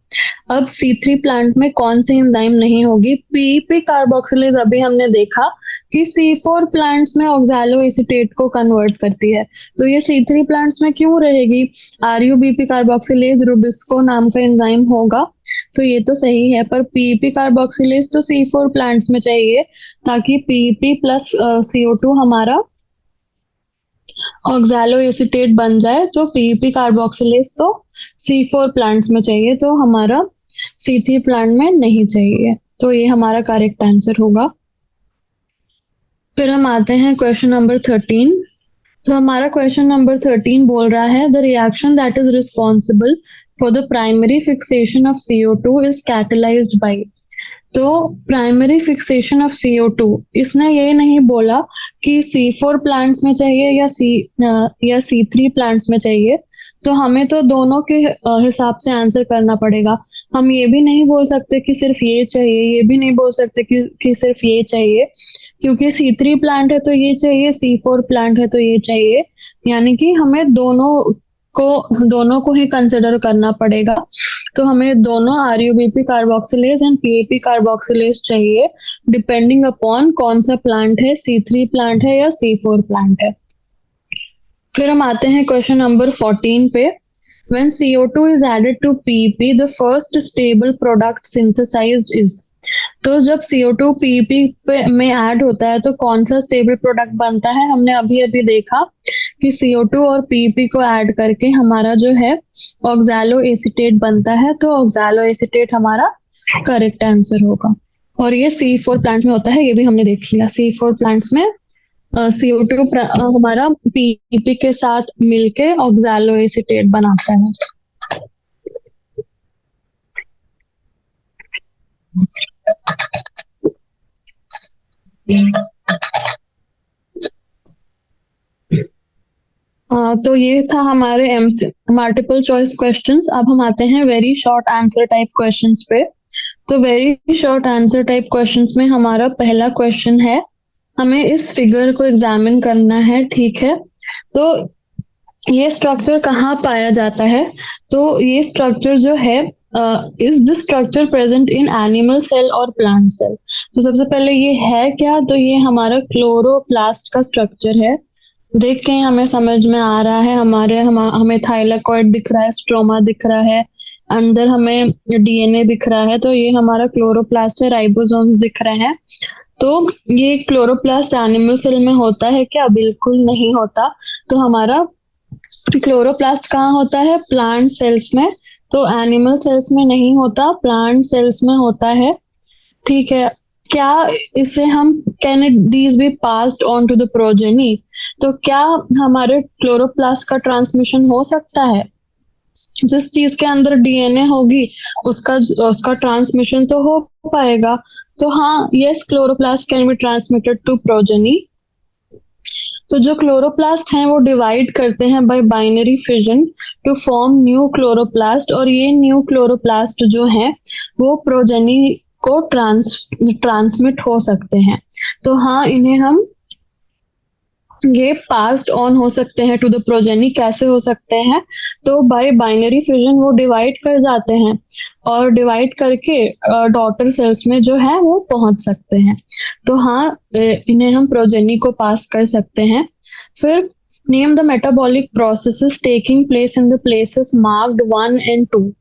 अब C3 प्लांट में कौन सी एंजाइम नहीं होगी, PEP कार्बोक्सिलेज। अभी हमने देखा कि C4 प्लांट्स में ऑक्सैलो एसीटेट को कन्वर्ट करती है, तो ये C3 प्लांट्स में क्यों रहेगी, RUBP कार्बोक्सिलेज रुबिस्को नाम का एंजाइम होगा। तो ये तो सही है, पर PEP कार्बोक्सिलेज तो C4 प्लांट्स में चाहिए, ताकि PEP प्लस CO2 हमारा ऑक्सैलो एसीटेट बन जाए। तो PEP कार्बोक्सिलेज तो C4 प्लांट्स में चाहिए, तो हमारा C3 प्लांट में नहीं चाहिए। तो ये हमारा करेक्ट आंसर होगा। फिर हम आते हैं क्वेश्चन नंबर 13। तो हमारा क्वेश्चन नंबर 13 बोल रहा है the reaction that is responsible for the primary fixation of CO2 is catalysed by. तो प्राइमरी फिक्सेशन ऑफ CO2, इसने ये नहीं बोला कि C4 प्लांट्स में चाहिए या C3 प्लांट्स में चाहिए। तो हमें तो दोनों के हिसाब से आंसर करना पड़ेगा। हम ये भी नहीं बोल सकते कि सिर्फ ये चाहिए, ये भी नहीं बोल सकते कि सिर्फ ये चाहिए, क्योंकि C3 प्लांट है तो ये चाहिए, C4 प्लांट है तो ये चाहिए। यानी कि हमें दोनों को ही कंसिडर करना पड़ेगा। तो हमें दोनों RUBP carboxylase and PEP carboxylase चाहिए, डिपेंडिंग अपॉन कौन सा प्लांट है, C3 प्लांट है या C4 प्लांट है। फिर हम आते हैं क्वेश्चन नंबर 14 पे। When CO2 is added to PEP, the first stable product synthesized is। तो जब CO2 PEP में ऐड होता है तो कौन सा स्टेबल प्रोडक्ट बनता है, हमने अभी अभी देखा कि CO2 और PEP को ऐड करके हमारा जो है ऑक्सैलो एसीटेट बनता है। तो ऑक्सैलो एसीटेट हमारा करेक्ट आंसर होगा, और ये C4 प्लांट में होता है, ये भी हमने देख लिया। C4 प्लांट्स में CO2 हमारा PP के साथ मिलके ऑक्सैलो एसीटेट बनाता है। तो ये था हमारे मल्टीपल चॉइस क्वेश्चंस। अब हम आते हैं very short answer type questions पे। तो very short answer type questions में हमारा पहला क्वेश्चन है, हमें इस फिगर को एग्जामिन करना है, ठीक है। तो ये स्ट्रक्चर कहाँ पाया जाता है? तो ये स्ट्रक्चर जो है, is this structure present in animal cell और प्लांट सेल? तो सबसे पहले ये है क्या? तो ये हमारा क्लोरोप्लास्ट का स्ट्रक्चर है। देख के हमें समझ में आ रहा है, हमें थाइलाकॉइड दिख रहा है, स्ट्रोमा दिख रहा है, अंदर हमें DNA दिख रहा है। तो ये हमारा क्लोरोप्लास्ट है, राइबोसोम्स दिख रहे हैं। तो ये क्लोरोप्लास्ट एनिमल सेल में होता है क्या? बिल्कुल नहीं होता। तो हमारा क्लोरोप्लास्ट कहाँ होता है? प्लांट सेल्स में। तो एनिमल सेल्स में नहीं होता, प्लांट सेल्स में होता है, ठीक है। क्या इसे हम can it these be passed on to the progeny? तो क्या हमारे क्लोरोप्लास्ट का ट्रांसमिशन हो सकता है? जिस चीज के अंदर DNA होगी उसका उसका ट्रांसमिशन तो हो पाएगा। तो हाँ, yes, chloroplast can be transmitted to progeny. तो जो क्लोरोप्लास्ट हैं वो डिवाइड करते हैं by binary fission to form new chloroplast, और ये न्यू क्लोरोप्लास्ट जो है वो प्रोजेनी को ट्रांसमिट हो सकते हैं। तो हाँ, इन्हें हम ये पास्ड ऑन हो सकते हैं टू द प्रोजेनी। कैसे हो सकते हैं? तो बाय बाइनरी फिजन वो डिवाइड कर जाते हैं, और डिवाइड करके डॉटर सेल्स में जो है वो पहुंच सकते हैं। तो हाँ, इन्हें हम प्रोजेनी को पास कर सकते हैं। फिर name the metabolic processes taking place in the places marked 1 and 2।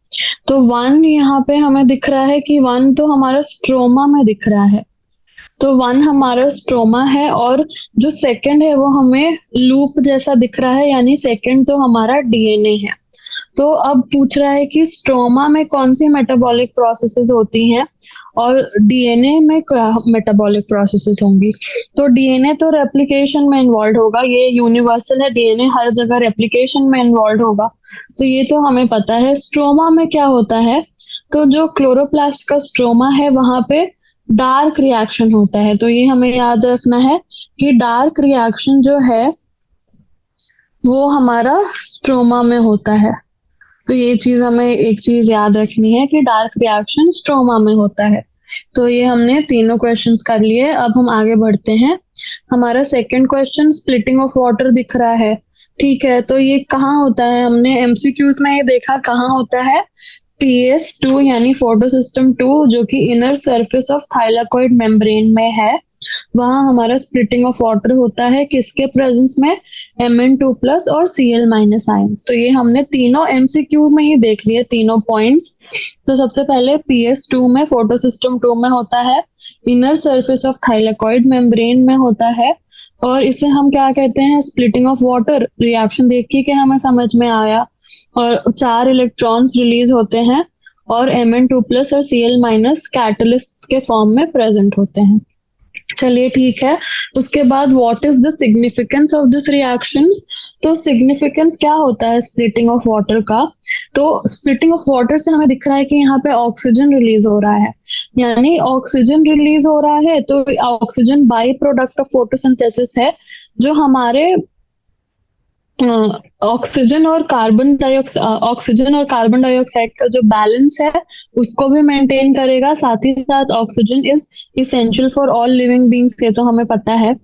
तो 1 यहाँ पे हमें दिख रहा है कि 1 तो हमारा स्ट्रोमा में दिख रहा है। तो 1 हमारा स्ट्रोमा है, और जो सेकंड है वो हमें लूप जैसा दिख रहा है, यानी सेकंड तो हमारा DNA है। तो अब पूछ रहा है कि स्ट्रोमा में कौन सी मेटाबॉलिक प्रोसेसेस होती हैं और DNA में क्या मेटाबॉलिक प्रोसेसेस होंगी। तो DNA तो रेप्लिकेशन में इन्वॉल्व होगा, ये यूनिवर्सल है, DNA हर जगह रेप्लिकेशन में इन्वॉल्व होगा। तो ये तो हमें पता है। स्ट्रोमा में क्या होता है? तो जो क्लोरोप्लास्ट का स्ट्रोमा है वहां पे डार्क रिएक्शन होता है। तो ये हमें याद रखना है कि डार्क रिएक्शन जो है वो हमारा स्ट्रोमा में होता है। तो ये चीज हमें एक चीज याद रखनी है कि डार्क रिएक्शन स्ट्रोमा में होता है। तो ये हमने तीनों क्वेश्चंस कर लिए। अब हम आगे बढ़ते हैं। हमारा second question, splitting of water दिख रहा है, ठीक है। तो ये कहाँ होता है? हमने MCQs में ये देखा कहाँ होता है। PS2 यानी फोटोसिस्टम 2, जो कि inner surface of thylakoid membrane में है, वहां हमारा स्प्लिटिंग ऑफ वाटर होता है। किसके प्रेजेंस में? Mn2+ और Cl- आयंस। तो ये हमने तीनों MCQ में ही देख लिए, तीनों पॉइंट्स। तो सबसे पहले PS2 में, फोटोसिस्टम 2 में होता है, inner surface of thylakoid membrane में होता है, और इसे हम क्या कहते हैं? Splitting of water. रिएक्शन देख के हमें समझ में आया, और 4 इलेक्ट्रॉन्स रिलीज होते हैं, और Mn2+ और Cl- कैटलिस्ट के फॉर्म में प्रेजेंट होते हैं। चलिए, ठीक है। उसके बाद what is the significance of this reaction? तो सिग्निफिकेंस क्या होता है स्प्लिटिंग ऑफ वाटर का? तो स्प्लिटिंग ऑफ वाटर से हमें दिख रहा है कि यहाँ पे ऑक्सीजन रिलीज हो रहा है, यानी ऑक्सीजन रिलीज हो रहा है। तो oxygen by product of photosynthesis है, जो हमारे ऑक्सीजन और कार्बन डाइऑक्साइड का जो बैलेंस है उसको भी मेंटेन करेगा। साथ ही साथ oxygen is essential for all living beings, ये तो हमें पता है।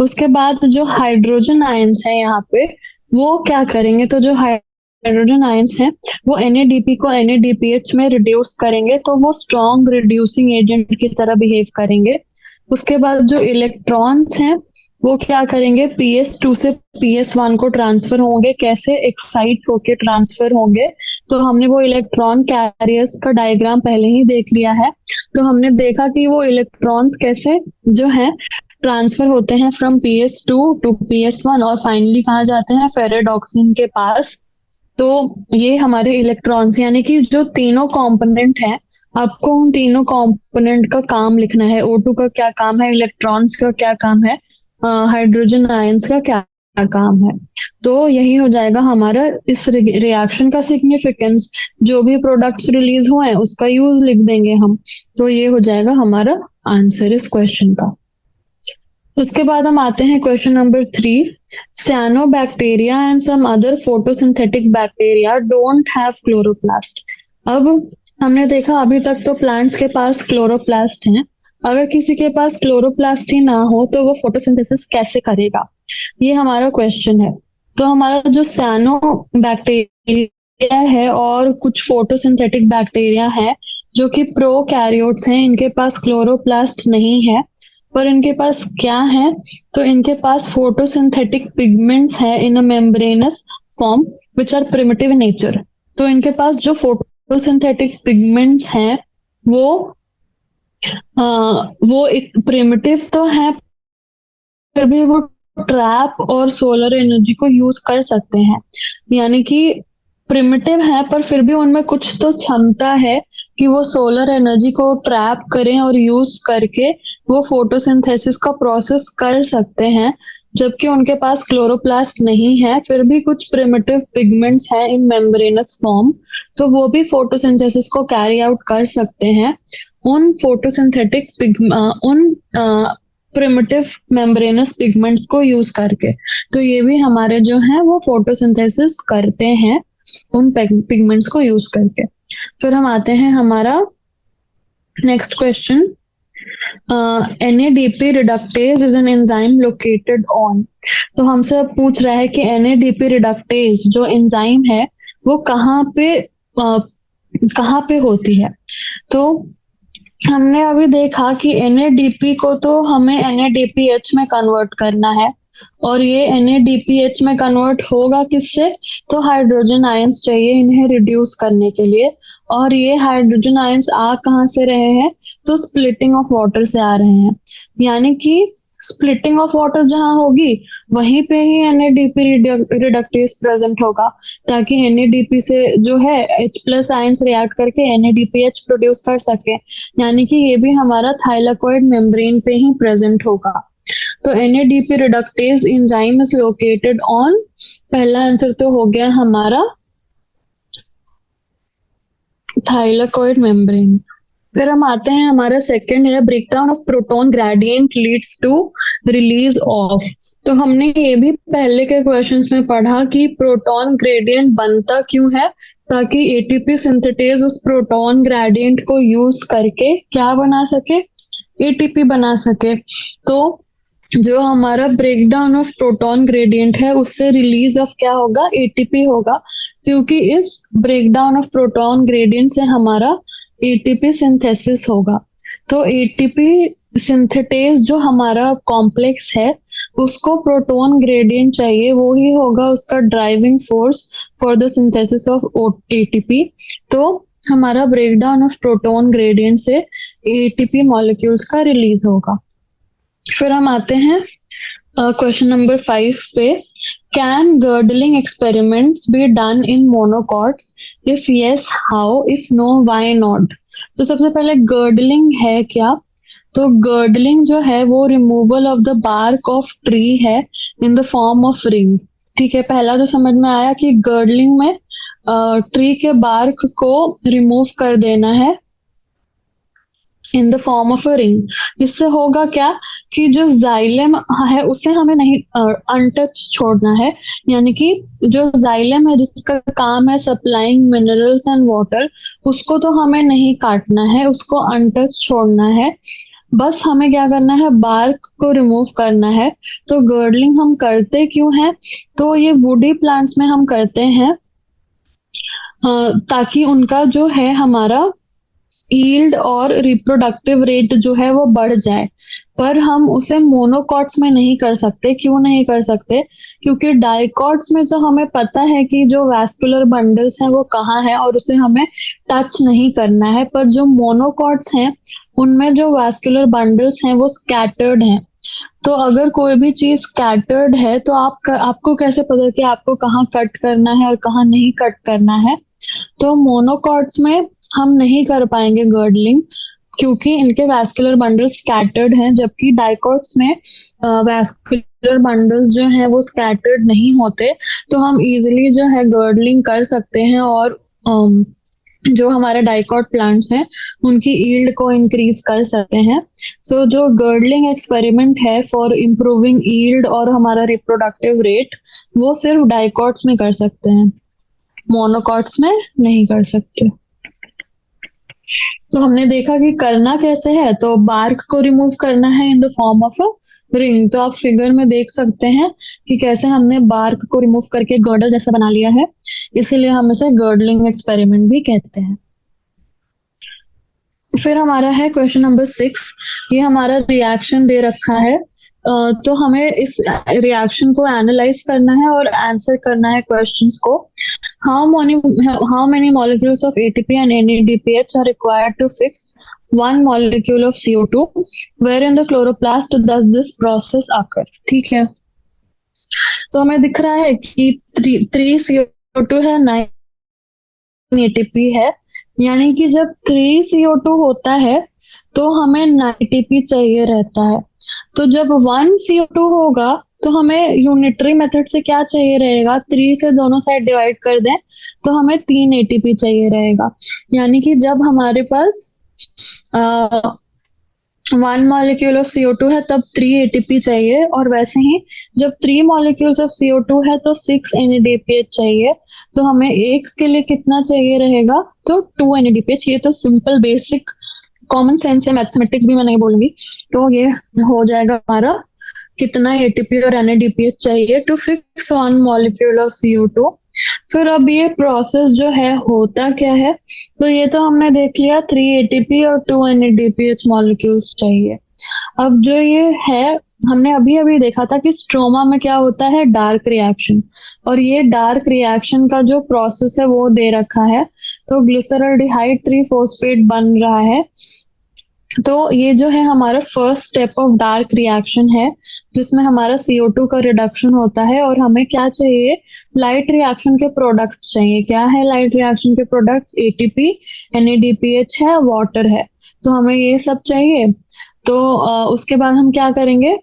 उसके बाद जो हाइड्रोजन आयंस है यहाँ पे, वो क्या करेंगे? तो जो हाइड्रोजन आयंस हैं वो NADP को NADPH में रिड्यूस करेंगे, तो वो स्ट्रॉन्ग रिड्यूसिंग एजेंट की तरह बिहेव करेंगे। उसके बाद जो इलेक्ट्रॉन्स हैं वो क्या करेंगे? PS2 से PS1 को ट्रांसफर होंगे। कैसे? एक्साइट होके ट्रांसफर होंगे। तो हमने वो इलेक्ट्रॉन कैरियर्स का डायग्राम पहले ही देख लिया है। तो हमने देखा कि वो इलेक्ट्रॉन्स कैसे जो है ट्रांसफर होते हैं फ्रॉम PS2 टू PS1, और फाइनली कहाँ जाते हैं? फेरेडॉक्सिन के पास। तो ये हमारे इलेक्ट्रॉन्स, यानी कि जो तीनों कंपोनेंट हैं, आपको उन तीनों कंपोनेंट का काम लिखना है। O2 का क्या काम है, इलेक्ट्रॉन्स का क्या काम है, हाइड्रोजन आयंस का क्या क्या काम है। तो यही हो जाएगा हमारा इस रिएक्शन का सिग्निफिकेंस। जो भी प्रोडक्ट्स रिलीज हुए हैं उसका यूज लिख देंगे हम। तो ये हो जाएगा हमारा आंसर इस क्वेश्चन का। उसके बाद हम आते हैं question number 3। Cyanobacteria and some other photosynthetic bacteria don't have chloroplast। अब हमने देखा अभी तक तो प्लांट्स के पास क्लोरोप्लास्ट हैं। अगर किसी के पास क्लोरोप्लास्ट ही ना हो तो वो फोटोसिंथेसिस कैसे करेगा, ये हमारा क्वेश्चन है। तो हमारा जो सैनो बैक्टीरिया है और कुछ फोटोसिंथेटिक बैक्टीरिया है जो कि प्रोकैरियोट्स हैं, इनके पास क्लोरोप्लास्ट नहीं है। पर इनके पास क्या है, तो इनके पास फोटोसिंथेटिक पिगमेंट्स है in a membranous form which are primitive nature. तो इनके पास जो फोटोसिंथेटिक पिगमेंट्स हैं वो वो एक प्रिमिटिव तो है, फिर भी वो ट्रैप और सोलर एनर्जी को यूज कर सकते हैं। यानी कि प्रिमिटिव है पर फिर भी उनमें कुछ तो क्षमता है कि वो सोलर एनर्जी को ट्रैप करें और यूज करके वो फोटोसिंथेसिस का प्रोसेस कर सकते हैं। जबकि उनके पास क्लोरोप्लास्ट नहीं है, फिर भी कुछ प्रिमिटिव पिगमेंट्स हैं इन मेम्ब्रेनस फॉर्म, तो वो भी फोटोसिंथेसिस को कैरी आउट कर सकते हैं उन फोटोसिंथेटिक उन प्रिमिटिव मेम्ब्रेनस पिगमेंट्स को यूज करके। तो ये भी हमारे जो है वो फोटोसिंथेसिस करते हैं उन पिगमेंट्स को यूज करके। फिर हम आते हैं हमारा next question. NADP reductase is an enzyme located on. तो हमसे अब पूछ रहा है कि NADP रिडक्टेज जो एंजाइम है वो कहाँ पे होती है। तो हमने अभी देखा कि NADP को तो हमें NADPH में कन्वर्ट करना है, और ये NADPH में कन्वर्ट होगा किससे, तो हाइड्रोजन आयंस चाहिए इन्हें रिड्यूस करने के लिए। और ये हाइड्रोजन आयंस आ कहाँ से रहे हैं, तो स्प्लिटिंग ऑफ वाटर से आ रहे हैं। यानी कि स्प्लिटिंग ऑफ वाटर जहां होगी वहीं पे ही NADP रिडक्टेज प्रेजेंट होगा, ताकि NADP से जो है H+ आयंस रिएक्ट करके NADPH प्रोड्यूस कर सके। यानी कि ये भी हमारा थाइलाकोइड मेम्ब्रेन पे ही प्रेजेंट होगा। तो NADP reductase enzyme is located on, पहला आंसर तो हो गया हमारा थाइलाकोइड मेम्ब्रेन। फिर हम आते हैं हमारा सेकंड है breakdown of proton gradient leads to release of. तो हमने ये भी पहले के क्वेश्चंस में पढ़ा कि प्रोटॉन ग्रेडियंट बनता क्यों है, ताकि ATP सिंथेटेज उस प्रोटॉन ग्रेडियंट को यूज करके क्या बना सके, ATP बना सके। तो जो हमारा ब्रेकडाउन ऑफ प्रोटॉन ग्रेडियंट है उससे रिलीज ऑफ क्या होगा, ATP होगा, क्योंकि इस ब्रेकडाउन ऑफ प्रोटॉन ग्रेडियंट से हमारा ATP सिंथेसिस होगा। तो ATP सिंथेटेज जो हमारा कॉम्प्लेक्स है उसको प्रोटॉन ग्रेडियंट चाहिए, वो ही होगा उसका driving force for the synthesis of ATP। तो हमारा ब्रेकडाउन ऑफ प्रोटॉन ग्रेडियंट से ATP मॉलिक्यूल्स का रिलीज होगा। फिर हम आते हैं क्वेश्चन नंबर 5 पे। Can girdling experiments be done in monocots, if yes how, if know why not. तो सबसे पहले गर्डलिंग है क्या, तो गर्डलिंग जो है वो removal of the bark of tree है in the form of ring. ठीक है, पहला तो समझ में आया कि गर्डलिंग में ट्री के बार्क को रिमूव कर देना है in the form of a ring. इससे होगा क्या कि जो जाइलम है उसे हमें नहीं अनटच छोड़ना है। यानी कि जो जाइलम है जिसका काम है सप्लाइंग मिनरल्स एंड वाटर, उसको तो हमें नहीं काटना है, उसको अनटच छोड़ना है। बस हमें क्या करना है, बार्क को रिमूव करना है। तो गर्डलिंग हम करते क्यों हैं, तो ये वुडी प्लांट्स में हम करते हैं ताकि उनका जो है हमारा ईल्ड और रिप्रोडक्टिव रेट जो है वो बढ़ जाए। पर हम उसे मोनोकॉट्स में नहीं कर सकते। क्यों नहीं कर सकते, क्योंकि डाइकॉट्स में जो हमें पता है कि जो वैस्कुलर बंडल्स हैं वो कहाँ है और उसे हमें टच नहीं करना है। पर जो मोनोकॉट्स हैं उनमें जो वैस्कुलर बंडल्स हैं वो स्कैटर्ड हैं। तो अगर कोई भी चीज स्कैटर्ड है तो आपको कैसे पता कि आपको कहाँ कट करना है और कहाँ नहीं कट करना है। तो मोनोकॉट्स में हम नहीं कर पाएंगे गर्डलिंग, क्योंकि इनके वैस्कुलर बंडल्स स्कैटर्ड हैं, जबकि डाइकॉट्स में वैस्कुलर बंडल्स जो हैं वो स्कैटर्ड नहीं होते। तो हम इजीली जो है गर्डलिंग कर सकते हैं और जो हमारे डाइकॉट प्लांट्स हैं उनकी ईल्ड को इंक्रीज कर सकते हैं। सो जो गर्डलिंग एक्सपेरिमेंट है फॉर इम्प्रूविंग ईल्ड और हमारा रिप्रोडक्टिव रेट, वो सिर्फ डाइकॉट्स में कर सकते हैं, मोनोकॉट्स में नहीं कर सकते। तो हमने देखा कि करना कैसे है, तो बार्क को रिमूव करना है in the form of a ring. तो आप फिगर में देख सकते हैं कि कैसे हमने बार्क को रिमूव करके गर्डल जैसा बना लिया है, इसीलिए हम इसे गर्डलिंग एक्सपेरिमेंट भी कहते हैं। फिर हमारा है क्वेश्चन नंबर 6। ये हमारा रिएक्शन दे रखा है, तो हमें इस रिएक्शन को एनालाइज करना है और आंसर करना है क्वेश्चंस को। how many molecules of ATP and NADPH are required to fix one molecule of CO2 wherein the chloroplast does this process occur? ठीक है, तो हमें दिख रहा है कि 3 CO2 है, 9 ATP है, यानी कि जब 3 CO2 होता है तो हमें 9 ATP चाहिए रहता है। तो जब 1 CO2 होगा तो हमें यूनिटरी मेथड से क्या चाहिए रहेगा, 3 से दोनों साइड डिवाइड कर दें तो हमें 3 ATP चाहिए रहेगा। यानी कि जब हमारे पास 1 मॉलिक्यूल ऑफ CO2 है तब 3 ATP चाहिए, और वैसे ही जब 3 मॉलिक्यूल्स ऑफ CO2 है तो 6 NADPH चाहिए। तो हमें एक के लिए कितना चाहिए रहेगा, तो 2 NADPH। ये तो सिंपल बेसिक कॉमन सेंस है, मैथमेटिक्स भी मैं नहीं बोलूंगी। तो ये हो जाएगा हमारा कितना ATP और NADPH चाहिए to fix 1 molecule of CO2। फिर अब ये प्रोसेस जो है होता क्या है, तो ये तो हमने देख लिया 3 ATP और 2 NADPH मॉलिक्यूल्स चाहिए। अब जो ये है, हमने अभी अभी देखा था कि स्ट्रोमा में क्या होता है, डार्क रिएक्शन, और ये डार्क रिएक्शन का जो प्रोसेस है वो दे रखा है। तो ग्लिसरॉल्डिहाइड 3 फॉस्फेट बन रहा है। तो ये जो है हमारा first step of dark reaction है, जिसमें हमारा CO2 का रिडक्शन होता है, और हमें क्या चाहिए, लाइट रिएक्शन के प्रोडक्ट्स चाहिए। क्या है लाइट रिएक्शन के प्रोडक्ट्स, ATP, NADPH है, वाटर है। तो हमें ये सब चाहिए। तो उसके बाद हम क्या करेंगे,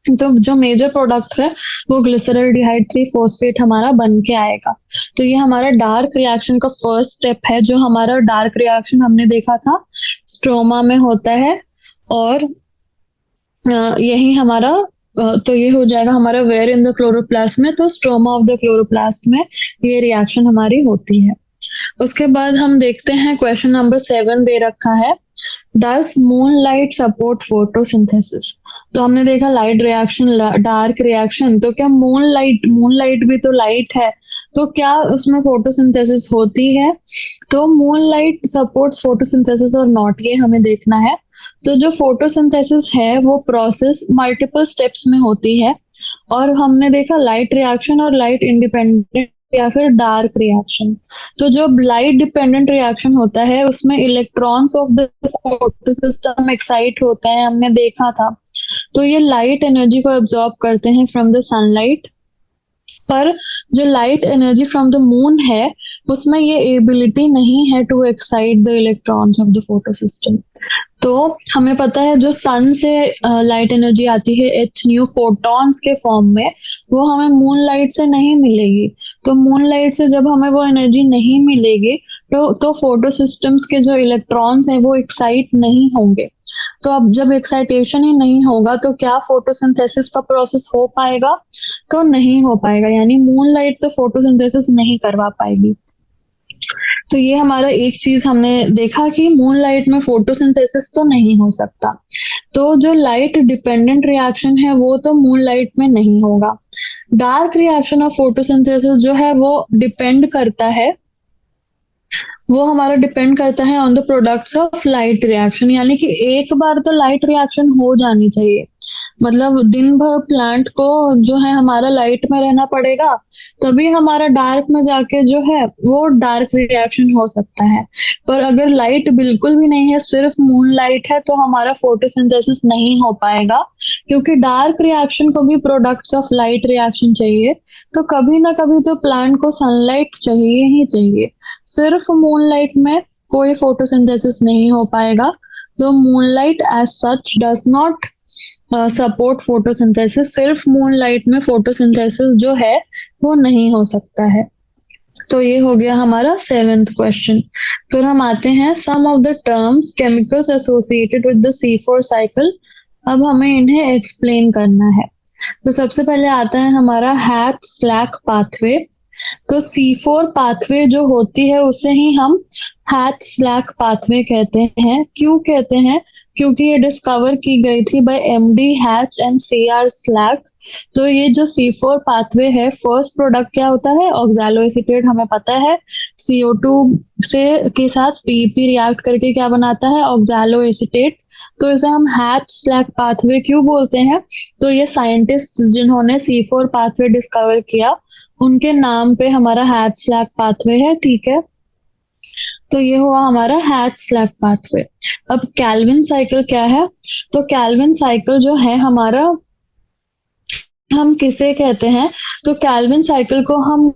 तो जो मेजर प्रोडक्ट है वो ग्लिसरॉल्डिहाइड 3 फॉस्फेट हमारा बन के आएगा। तो ये हमारा डार्क रिएक्शन का फर्स्ट स्टेप है। जो हमारा डार्क रिएक्शन हमने देखा था स्ट्रोमा में होता है, और यही हमारा तो ये हो जाएगा हमारा वेयर इन द क्लोरोप्लास्ट में, तो स्ट्रोमा ऑफ द क्लोरोप्लास्ट में ये रिएक्शन हमारी होती है। उसके बाद हम देखते हैं क्वेश्चन नंबर 7 दे रखा है, डज मूनलाइट सपोर्ट फोटोसिंथेसिस। तो हमने देखा लाइट रिएक्शन, डार्क रिएक्शन, तो क्या मूनलाइट भी तो लाइट है, तो क्या उसमें फोटोसिंथेसिस होती है। तो मूनलाइट सपोर्ट्स फोटोसिंथेसिस और नॉट, ये हमें देखना है। तो जो फोटोसिंथेसिस है वो प्रोसेस मल्टीपल स्टेप्स में होती है, और हमने देखा लाइट रिएक्शन और लाइट इंडिपेंडेंट या फिर डार्क रिएक्शन। तो जो लाइट डिपेंडेंट रिएक्शन होता है उसमें electrons of the photosystem excite होते हैं, हमने देखा था। तो ये लाइट एनर्जी को एब्जॉर्ब करते हैं फ्रॉम द सनलाइट। पर जो light energy from the moon है उसमें ये एबिलिटी नहीं है to excite the electrons of the photosystem. तो हमें पता है जो सन से लाइट एनर्जी आती है एच न्यू फोटॉन्स के फॉर्म में, वो हमें मून लाइट से नहीं मिलेगी। तो मून लाइट से जब हमें वो एनर्जी नहीं मिलेगी तो फोटोसिस्टम्स के जो इलेक्ट्रॉन्स हैं वो एक्साइट नहीं होंगे। तो अब जब एक्साइटेशन ही नहीं होगा तो क्या फोटोसिंथेसिस का प्रोसेस हो पाएगा, तो नहीं हो पाएगा। यानी मून लाइट तो फोटोसिंथेसिस नहीं करवा पाएगी। तो ये हमारा एक चीज हमने देखा कि मून लाइट में फोटोसिंथेसिस तो नहीं हो सकता। तो जो लाइट डिपेंडेंट रिएक्शन है वो तो मून लाइट में नहीं होगा। डार्क रिएक्शन ऑफ फोटोसिंथेसिस जो है वो डिपेंड करता है, वो हमारा डिपेंड करता है on the products of light reaction. यानी कि एक बार तो लाइट रिएक्शन हो जानी चाहिए, मतलब दिन भर प्लांट को जो है हमारा लाइट में रहना पड़ेगा, तभी हमारा डार्क में जाके जो है वो डार्क रिएक्शन हो सकता है। पर अगर लाइट बिल्कुल भी नहीं है, सिर्फ मून लाइट है, तो हमारा फोटोसिंथेसिस नहीं हो पाएगा, क्योंकि डार्क रिएक्शन को भी प्रोडक्ट्स ऑफ लाइट रिएक्शन चाहिए। तो कभी ना कभी तो प्लांट को सनलाइट चाहिए ही चाहिए। सिर्फ मूनलाइट में कोई फोटोसिंथेसिस नहीं हो पाएगा। तो moonlight as such does not support photosynthesis, सिर्फ मूनलाइट में फोटोसिंथेसिस जो है वो नहीं हो सकता है। तो ये हो गया हमारा 7th क्वेश्चन। फिर हम आते हैं some of the terms chemicals associated with the C4 साइकिल। अब हमें इन्हें एक्सप्लेन करना है। तो सबसे पहले आता है हमारा हैच स्लैक पाथवे। तो C4 पाथवे जो होती है उसे ही हम हैच स्लैक पाथवे कहते हैं। क्यों कहते हैं? क्योंकि ये डिस्कवर की गई थी by MD Hatch and CR Slack. तो ये जो C4 पाथवे है, फर्स्ट प्रोडक्ट क्या होता है? ऑक्सैलो एसीटेट, हमें पता है। CO2 से के साथ PEP रिएक्ट करके क्या बनाता है? Oxalo acetate. तो इसे हम हैच स्लैक पाथवे क्यों बोलते हैं? तो ये साइंटिस्ट जिन्होंने C4 पाथवे डिस्कवर किया उनके नाम पे हमारा हैच स्लैक पाथवे है, ठीक है। तो ये हुआ हमारा हैच स्लैक पाथवे। अब कैल्विन साइकिल क्या है? तो कैल्विन साइकिल जो है हमारा, हम किसे कहते हैं? तो कैल्विन साइकिल को हम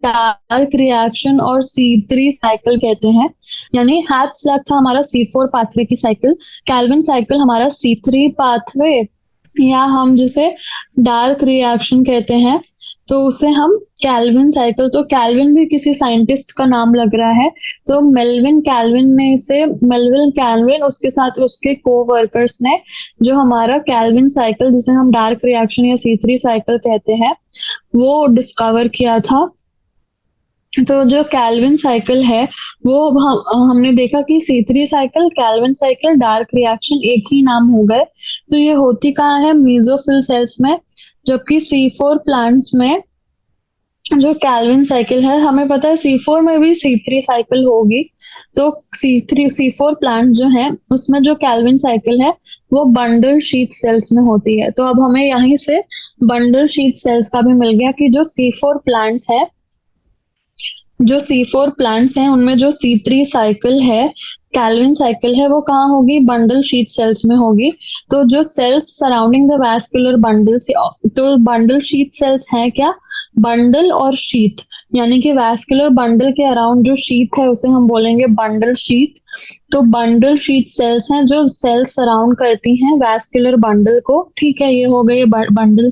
डार्क रिएक्शन और C3 साइकिल कहते हैं। यानी हैच स्लैक था हमारा C4 पाथवे की साइकिल, कैल्विन साइकिल हमारा C3 पाथवे, या हम जिसे डार्क रिएक्शन कहते हैं तो उसे हम कैल्विन साइकिल। तो कैल्विन भी किसी साइंटिस्ट का नाम लग रहा है, तो मेल्विन कैल्विन ने इसे, मेल्विन कैल्विन उसके साथ उसके को वर्कर्स ने जो हमारा कैल्विन साइकिल जिसे हम डार्क रिएक्शन या C3 साइकिल कहते हैं वो डिस्कवर किया था। तो जो कैल्विन साइकिल है वो अब हमने देखा कि C3 cycle, Calvin cycle, dark reaction एक ही नाम हो गए। तो ये होती कहाँ है? मेसोफिल सेल्स में। जबकि C4 प्लांट्स में जो कैल्विन साइकिल है, हमें पता है C4 में भी C3 साइकिल होगी। तो C4 प्लांट्स जो है उसमें जो कैल्विन साइकिल है वो बंडल शीथ सेल्स में होती है। तो अब हमें यहीं से बंडल शीथ सेल्स का भी मिल गया कि जो C4 प्लांट्स है, जो C4 प्लांट्स हैं उनमें जो C3 साइकिल है, कैल्विन साइकिल है, वो कहाँ होगी? बंडल शीथ सेल्स में होगी। तो जो cells surrounding the vascular bundle से, तो बंडल शीथ सेल्स हैं क्या? बंडल और शीथ, यानी कि वैस्कुलर बंडल के अराउंड जो शीथ है उसे हम बोलेंगे बंडल शीथ। तो बंडल शीथ सेल्स हैं जो सेल्स सराउंड करती हैं वैस्कुलर बंडल को, ठीक है। ये हो गए बंडल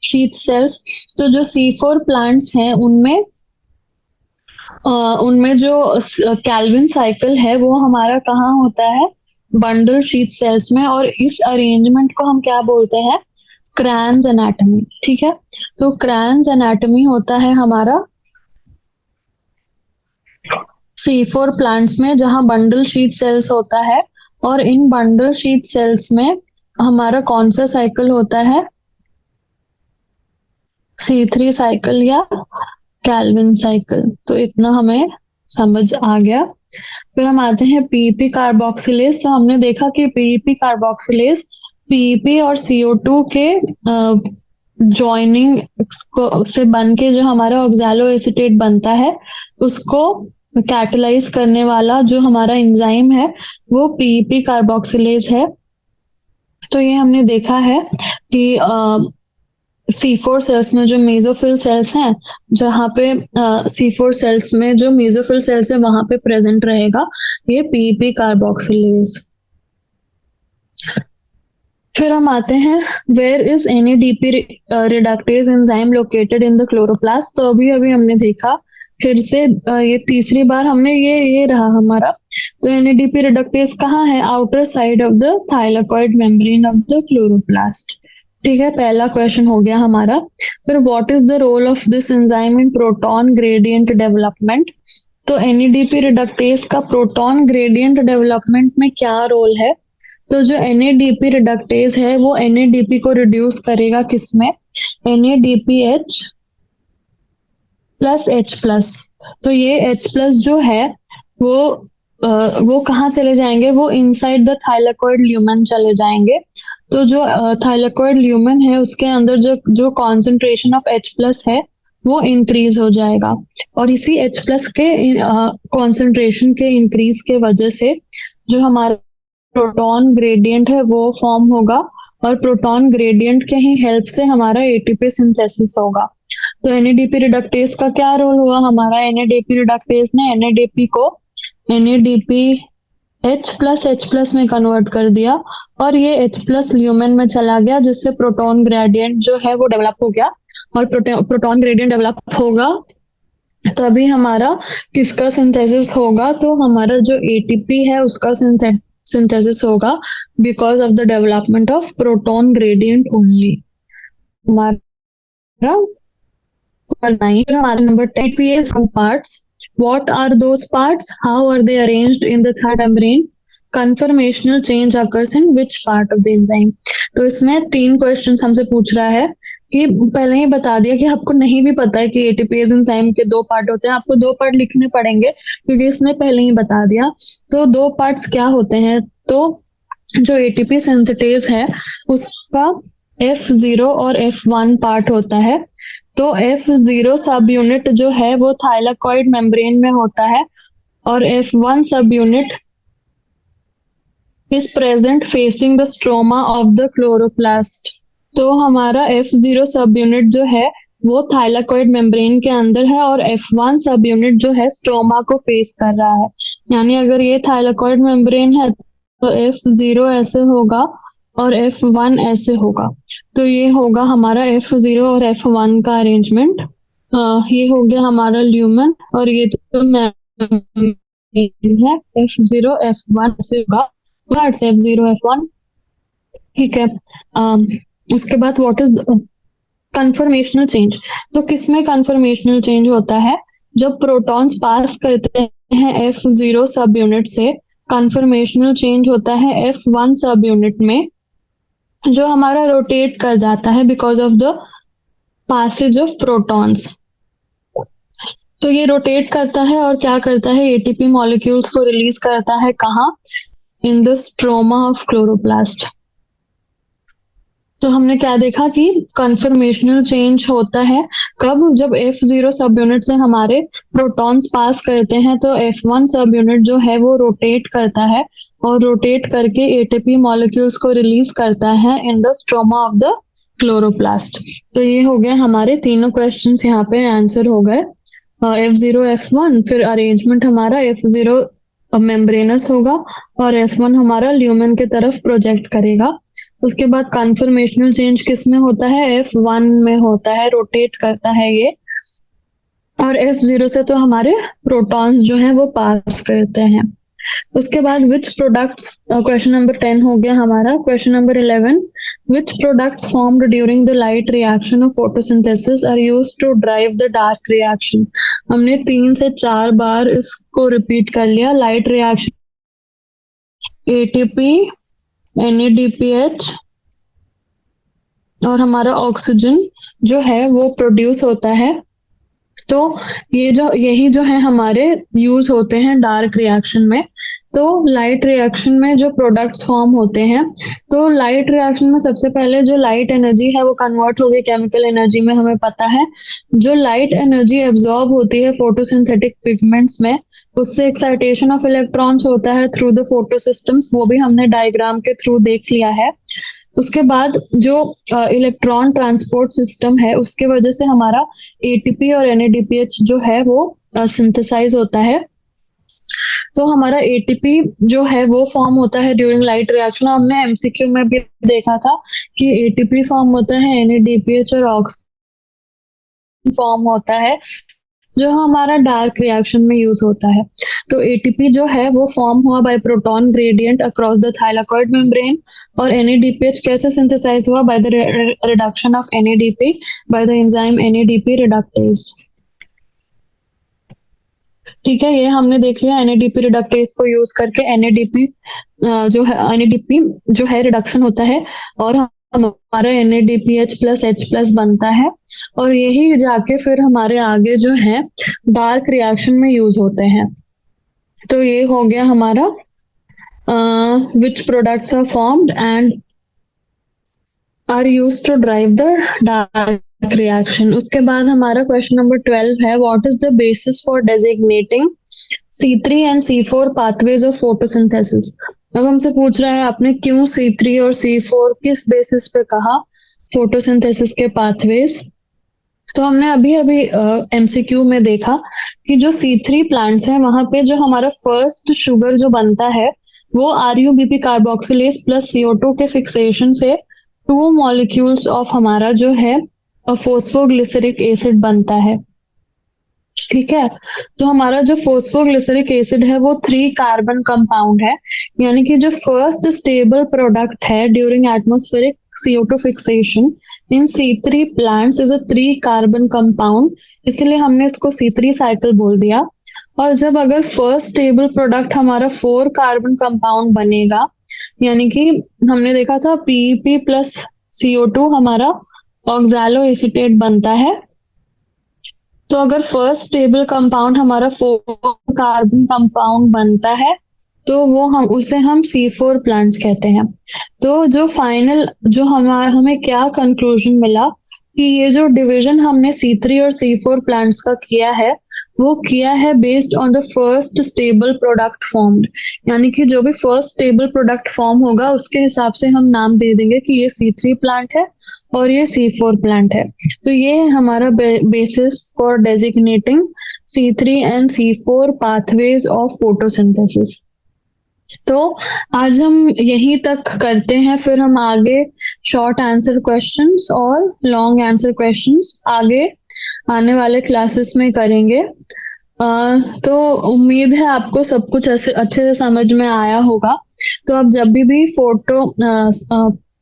शीथ सेल्स। तो जो C4 प्लांट्स हैं उनमें जो कैल्विन साइकिल है वो हमारा कहाँ होता है? बंडल शीथ सेल्स में। और इस अरेंजमेंट को हम क्या बोलते हैं? क्रैन्स एनाटॉमी, ठीक है। तो क्रैन्स एनाटॉमी होता है हमारा C4 प्लांट्स में, जहां बंडल शीथ सेल्स होता है। और इन बंडल शीथ सेल्स में हमारा कौन सा साइकिल होता है? C3 साइकिल या कैल्विन साइकिल। तो इतना हमें समझ आ गया। फिर हम आते हैं PEP कार्बोक्सिलेज। तो हमने देखा कि PEP कार्बोक्सिलेज PEP और CO2 के जॉइनिंग से बन के जो हमारा ऑक्सैलो एसीटेट बनता है उसको कैटलाइज करने वाला जो हमारा एंजाइम है वो PEP कार्बोक्सिलेज है। तो ये हमने देखा है कि C4 सेल्स में जो मेसोफिल सेल्स हैं, जहाँ पे C4 सेल्स में जो मेसोफिल सेल्स है वहां पे प्रेजेंट रहेगा ये PEP कार्बोक्सिलेज। फिर हम आते हैं where is NADP reductase enzyme located in the chloroplast. तो अभी अभी हमने देखा, फिर से ये तीसरी बार हमने ये रहा हमारा। तो NADP रिडक्टेज कहाँ है? Outer side of the thylakoid membrane of the chloroplast, ठीक है। पहला क्वेश्चन हो गया हमारा। फिर what is the role of this enzyme in proton gradient development. तो NADP रिडक्टेज का प्रोटॉन ग्रेडियंट डेवलपमेंट में क्या रोल है? तो जो NADP रिडक्टेज है वो NADP को रिड्यूस करेगा किसमें? NADPH plus H plus. तो ये H प्लस जो है वो कहाँ चले जाएंगे? वो इनसाइड द थाइलाकॉइड ल्यूमेन चले जाएंगे। तो जो थाइलाकॉइड ल्यूमेन है उसके अंदर जो कॉन्सेंट्रेशन ऑफ H प्लस है वो इंक्रीज हो जाएगा। और इसी H प्लस के कॉन्सेंट्रेशन के इंक्रीज के वजह से जो हमारा प्रोटॉन ग्रेडियंट है वो फॉर्म होगा। और प्रोटॉन ग्रेडियंट के ही हेल्प से हमारा ATP सिंथेसिस होगा। तो NADP रिडक्टेज का क्या रोल हुआ? हमारा NADP रिडक्टेज ने NADP को NADPH+H+ में कन्वर्ट कर दिया और ये H+ ल्यूमेन में चला गया, जिससे प्रोटॉन ग्रेडियंट जो है वो डेवलप हो गया। और प्रोटॉन ग्रेडियंट डेवलप होगा तभी हमारा किसका सिंथेसिस होगा, तो हमारा जो ATP है उसका सिंथेसिस होगा because of the development of proton gradient only. हमारा हमारा number 10 ATP some parts. What are those parts? How are they arranged in the third membrane? Conformational change occurs in which part of the enzyme? तो इसमें 3 questions हमसे पूछ रहा है कि पहले ही बता दिया कि आपको नहीं भी पता है कि एटीपीएज एंजाइम के 2 पार्ट होते हैं, आपको 2 पार्ट लिखने पड़ेंगे क्योंकि इसने पहले ही बता दिया। तो 2 पार्ट्स क्या होते हैं, तो जो एटीपी सिंथेटेज है उसका F0 और F1 पार्ट होता है। तो F0 सब यूनिट जो है वो थाइलाकॉइड मेम्ब्रेन में होता है और F1 सब unit is present facing the stroma of the chloroplast. तो हमारा F0 सब यूनिट जो है वो थाइलाकॉइड मेम्ब्रेन के अंदर है और F1 सब यूनिट जो है स्ट्रोमा को फेस कर रहा है। यानी अगर ये थाइलाकॉइड मेम्ब्रेन है तो F0 ऐसे होगा और F1 ऐसे होगा। तो ये होगा हमारा F0 और F1 का अरेंजमेंट। ये हो गया हमारा ल्यूमन और ये तो है F0 F1 से होगा, F0 F1। ठीक है। उसके बाद व्हाट इज कन्फर्मेशनल चेंज। तो किसमें कन्फर्मेशनल चेंज होता है, जब प्रोटॉन्स पास करते हैं F0 सब यूनिट से, कन्फर्मेशनल चेंज होता है F1 सब यूनिट में, जो हमारा रोटेट कर जाता है because of the passage of protons. तो ये रोटेट करता है और क्या करता है, एटीपी मॉलिक्यूल्स को रिलीज करता है कहाँ, in the stroma of chloroplast. तो हमने क्या देखा कि कन्फर्मेशनल चेंज होता है कब, जब F0 सब यूनिट से हमारे प्रोटॉन्स पास करते हैं तो F1 सब यूनिट जो है वो रोटेट करता है और रोटेट करके एटीपी मॉलिक्यूल्स को रिलीज करता है in the stroma of the chloroplast. तो ये हो गए हमारे तीनों क्वेश्चंस, यहाँ पे आंसर हो गए। F0 F1, फिर अरेंजमेंट हमारा F0 मेम्ब्रेनस होगा और F1 हमारा ल्यूमेन के तरफ प्रोजेक्ट करेगा। उसके बाद कन्फर्मेशनल चेंज किस में होता है, F1 में होता है, रोटेट करता है ये। और F0 से तो हमारे प्रोटॉन्स जो हैं वो पास करते हैं। उसके बाद विच प्रोडक्ट्स, क्वेश्चन नंबर 10 हो गया हमारा। Question number 11, which products formed during the light reaction of photosynthesis are used to drive the dark reaction. हमने 3 से 4 बार इसको रिपीट कर लिया। लाइट रिएक्शन ATP NADPH और हमारा ऑक्सीजन जो है वो प्रोड्यूस होता है। तो यही जो है हमारे यूज होते हैं डार्क रिएक्शन में। तो लाइट रिएक्शन में जो प्रोडक्ट्स फॉर्म होते हैं, तो लाइट रिएक्शन में सबसे पहले जो लाइट एनर्जी है वो कन्वर्ट होगी केमिकल एनर्जी में, हमें पता है। जो लाइट एनर्जी एब्जॉर्ब होती है फोटोसिंथेटिक पिगमेंट्स में, उससे एक्साइटेशन ऑफ इलेक्ट्रॉन्स होता है थ्रू द फोटो सिस्टम्स, वो भी हमने डायग्राम के थ्रू देख लिया है। उसके बाद जो इलेक्ट्रॉन ट्रांसपोर्ट सिस्टम है उसके वजह से हमारा ATP और NADPH जो है वो सिंथेसाइज होता है। तो हमारा ATP जो है वो फॉर्म होता है ड्यूरिंग लाइट रिएक्शन। हमने MCQ में भी देखा था कि ATP फॉर्म होता है, NADPH और ऑक्सीजन फॉर्म होता है, जो हमारा डार्क रिएक्शन में यूज होता है। तो ATP जो है वो फॉर्म हुआ by proton gradient across the thylakoid membrane और NADPH कैसे सिंथेसाइज हुआ, by the reduction of NADP by the enzyme NADP reductase. ठीक है, ये हमने देख लिया। NADP रिडक्टेज को यूज करके NADP जो है रिडक्शन होता है और हमारा NADPH+H+ बनता है और यही जाके फिर हमारे आगे जो है डार्क रिएक्शन में यूज होते हैं। तो ये हो गया हमारा which products are formed and are used to drive the dark reaction. उसके बाद हमारा क्वेश्चन नंबर 12 है, what is the basis for designating C3 and C4 pathways of photosynthesis. अब हमसे पूछ रहा है आपने क्यों C3 और C4 किस बेसिस पे कहा फोटोसिंथेसिस के पाथवेज। तो हमने अभी अभी एमसीक्यू में देखा कि जो C3 प्लांट्स हैं वहां पे जो हमारा फर्स्ट शुगर जो बनता है वो RuBP कार्बोक्सिलेज प्लस CO2 के फिक्सेशन से 2 मॉलिक्यूल्स ऑफ हमारा जो है फोस्फोग्लिसरिक एसिड बनता है। ठीक है। तो हमारा जो फोस्फोग्लिसरिक एसिड है वो 3 कार्बन कंपाउंड है, यानी कि जो फर्स्ट स्टेबल प्रोडक्ट है during atmospheric CO2 fixation in C3 plants is a 3 carbon compound, इसलिए हमने इसको C3 साइकिल बोल दिया। और जब अगर फर्स्ट स्टेबल प्रोडक्ट हमारा 4 कार्बन कंपाउंड बनेगा, यानी कि हमने देखा था PEP प्लस CO2 हमारा ऑक्सैलो एसीटेट बनता है। तो अगर फर्स्ट स्टेबल कंपाउंड हमारा 4 कार्बन कंपाउंड बनता है तो वो हम C4 प्लांट्स कहते हैं। तो जो फाइनल जो हमें क्या कंक्लूजन मिला कि ये जो डिवीजन हमने C3 और C4 प्लांट्स का किया है वो किया है based on the first stable product formed, यानी कि जो भी फर्स्ट स्टेबल प्रोडक्ट फॉर्म होगा उसके हिसाब से हम नाम दे देंगे कि ये C3 प्लांट है और ये C4 प्लांट है। तो ये है हमारा basis for designating C3 and C4 pathways of photosynthesis. तो आज हम यहीं तक करते हैं, फिर हम आगे शॉर्ट आंसर क्वेश्चंस और लॉन्ग आंसर क्वेश्चंस आगे आने वाले क्लासेस में करेंगे। तो उम्मीद है आपको सब कुछ ऐसे अच्छे से समझ में आया होगा। तो आप जब भी फोटो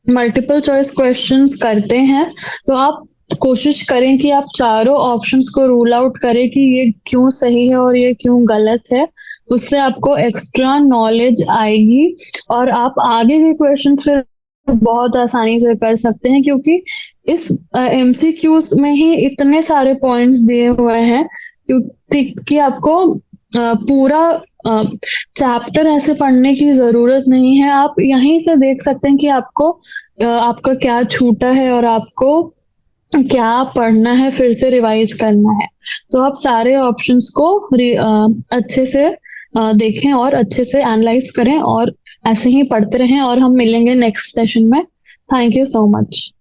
मल्टीपल चॉइस क्वेश्चंस करते हैं तो आप कोशिश करें कि आप चारों ऑप्शंस को रूल आउट करें कि ये क्यों सही है और ये क्यों गलत है। उससे आपको एक्स्ट्रा नॉलेज आएगी और आप आगे के क्वेश्चंस फिर बहुत आसानी से कर सकते हैं, क्योंकि इस MCQs में ही इतने सारे पॉइंट्स दिए हुए हैं कि आपको पूरा चैप्टर ऐसे पढ़ने की जरूरत नहीं है। आप यहीं से देख सकते हैं कि आपको आपका क्या छूटा है और आपको क्या पढ़ना है, फिर से रिवाइज करना है। तो आप सारे ऑप्शंस को अच्छे से देखें और अच्छे से एनालाइज करें और ऐसे ही पढ़ते रहें और हम मिलेंगे नेक्स्ट सेशन में। Thank you so much.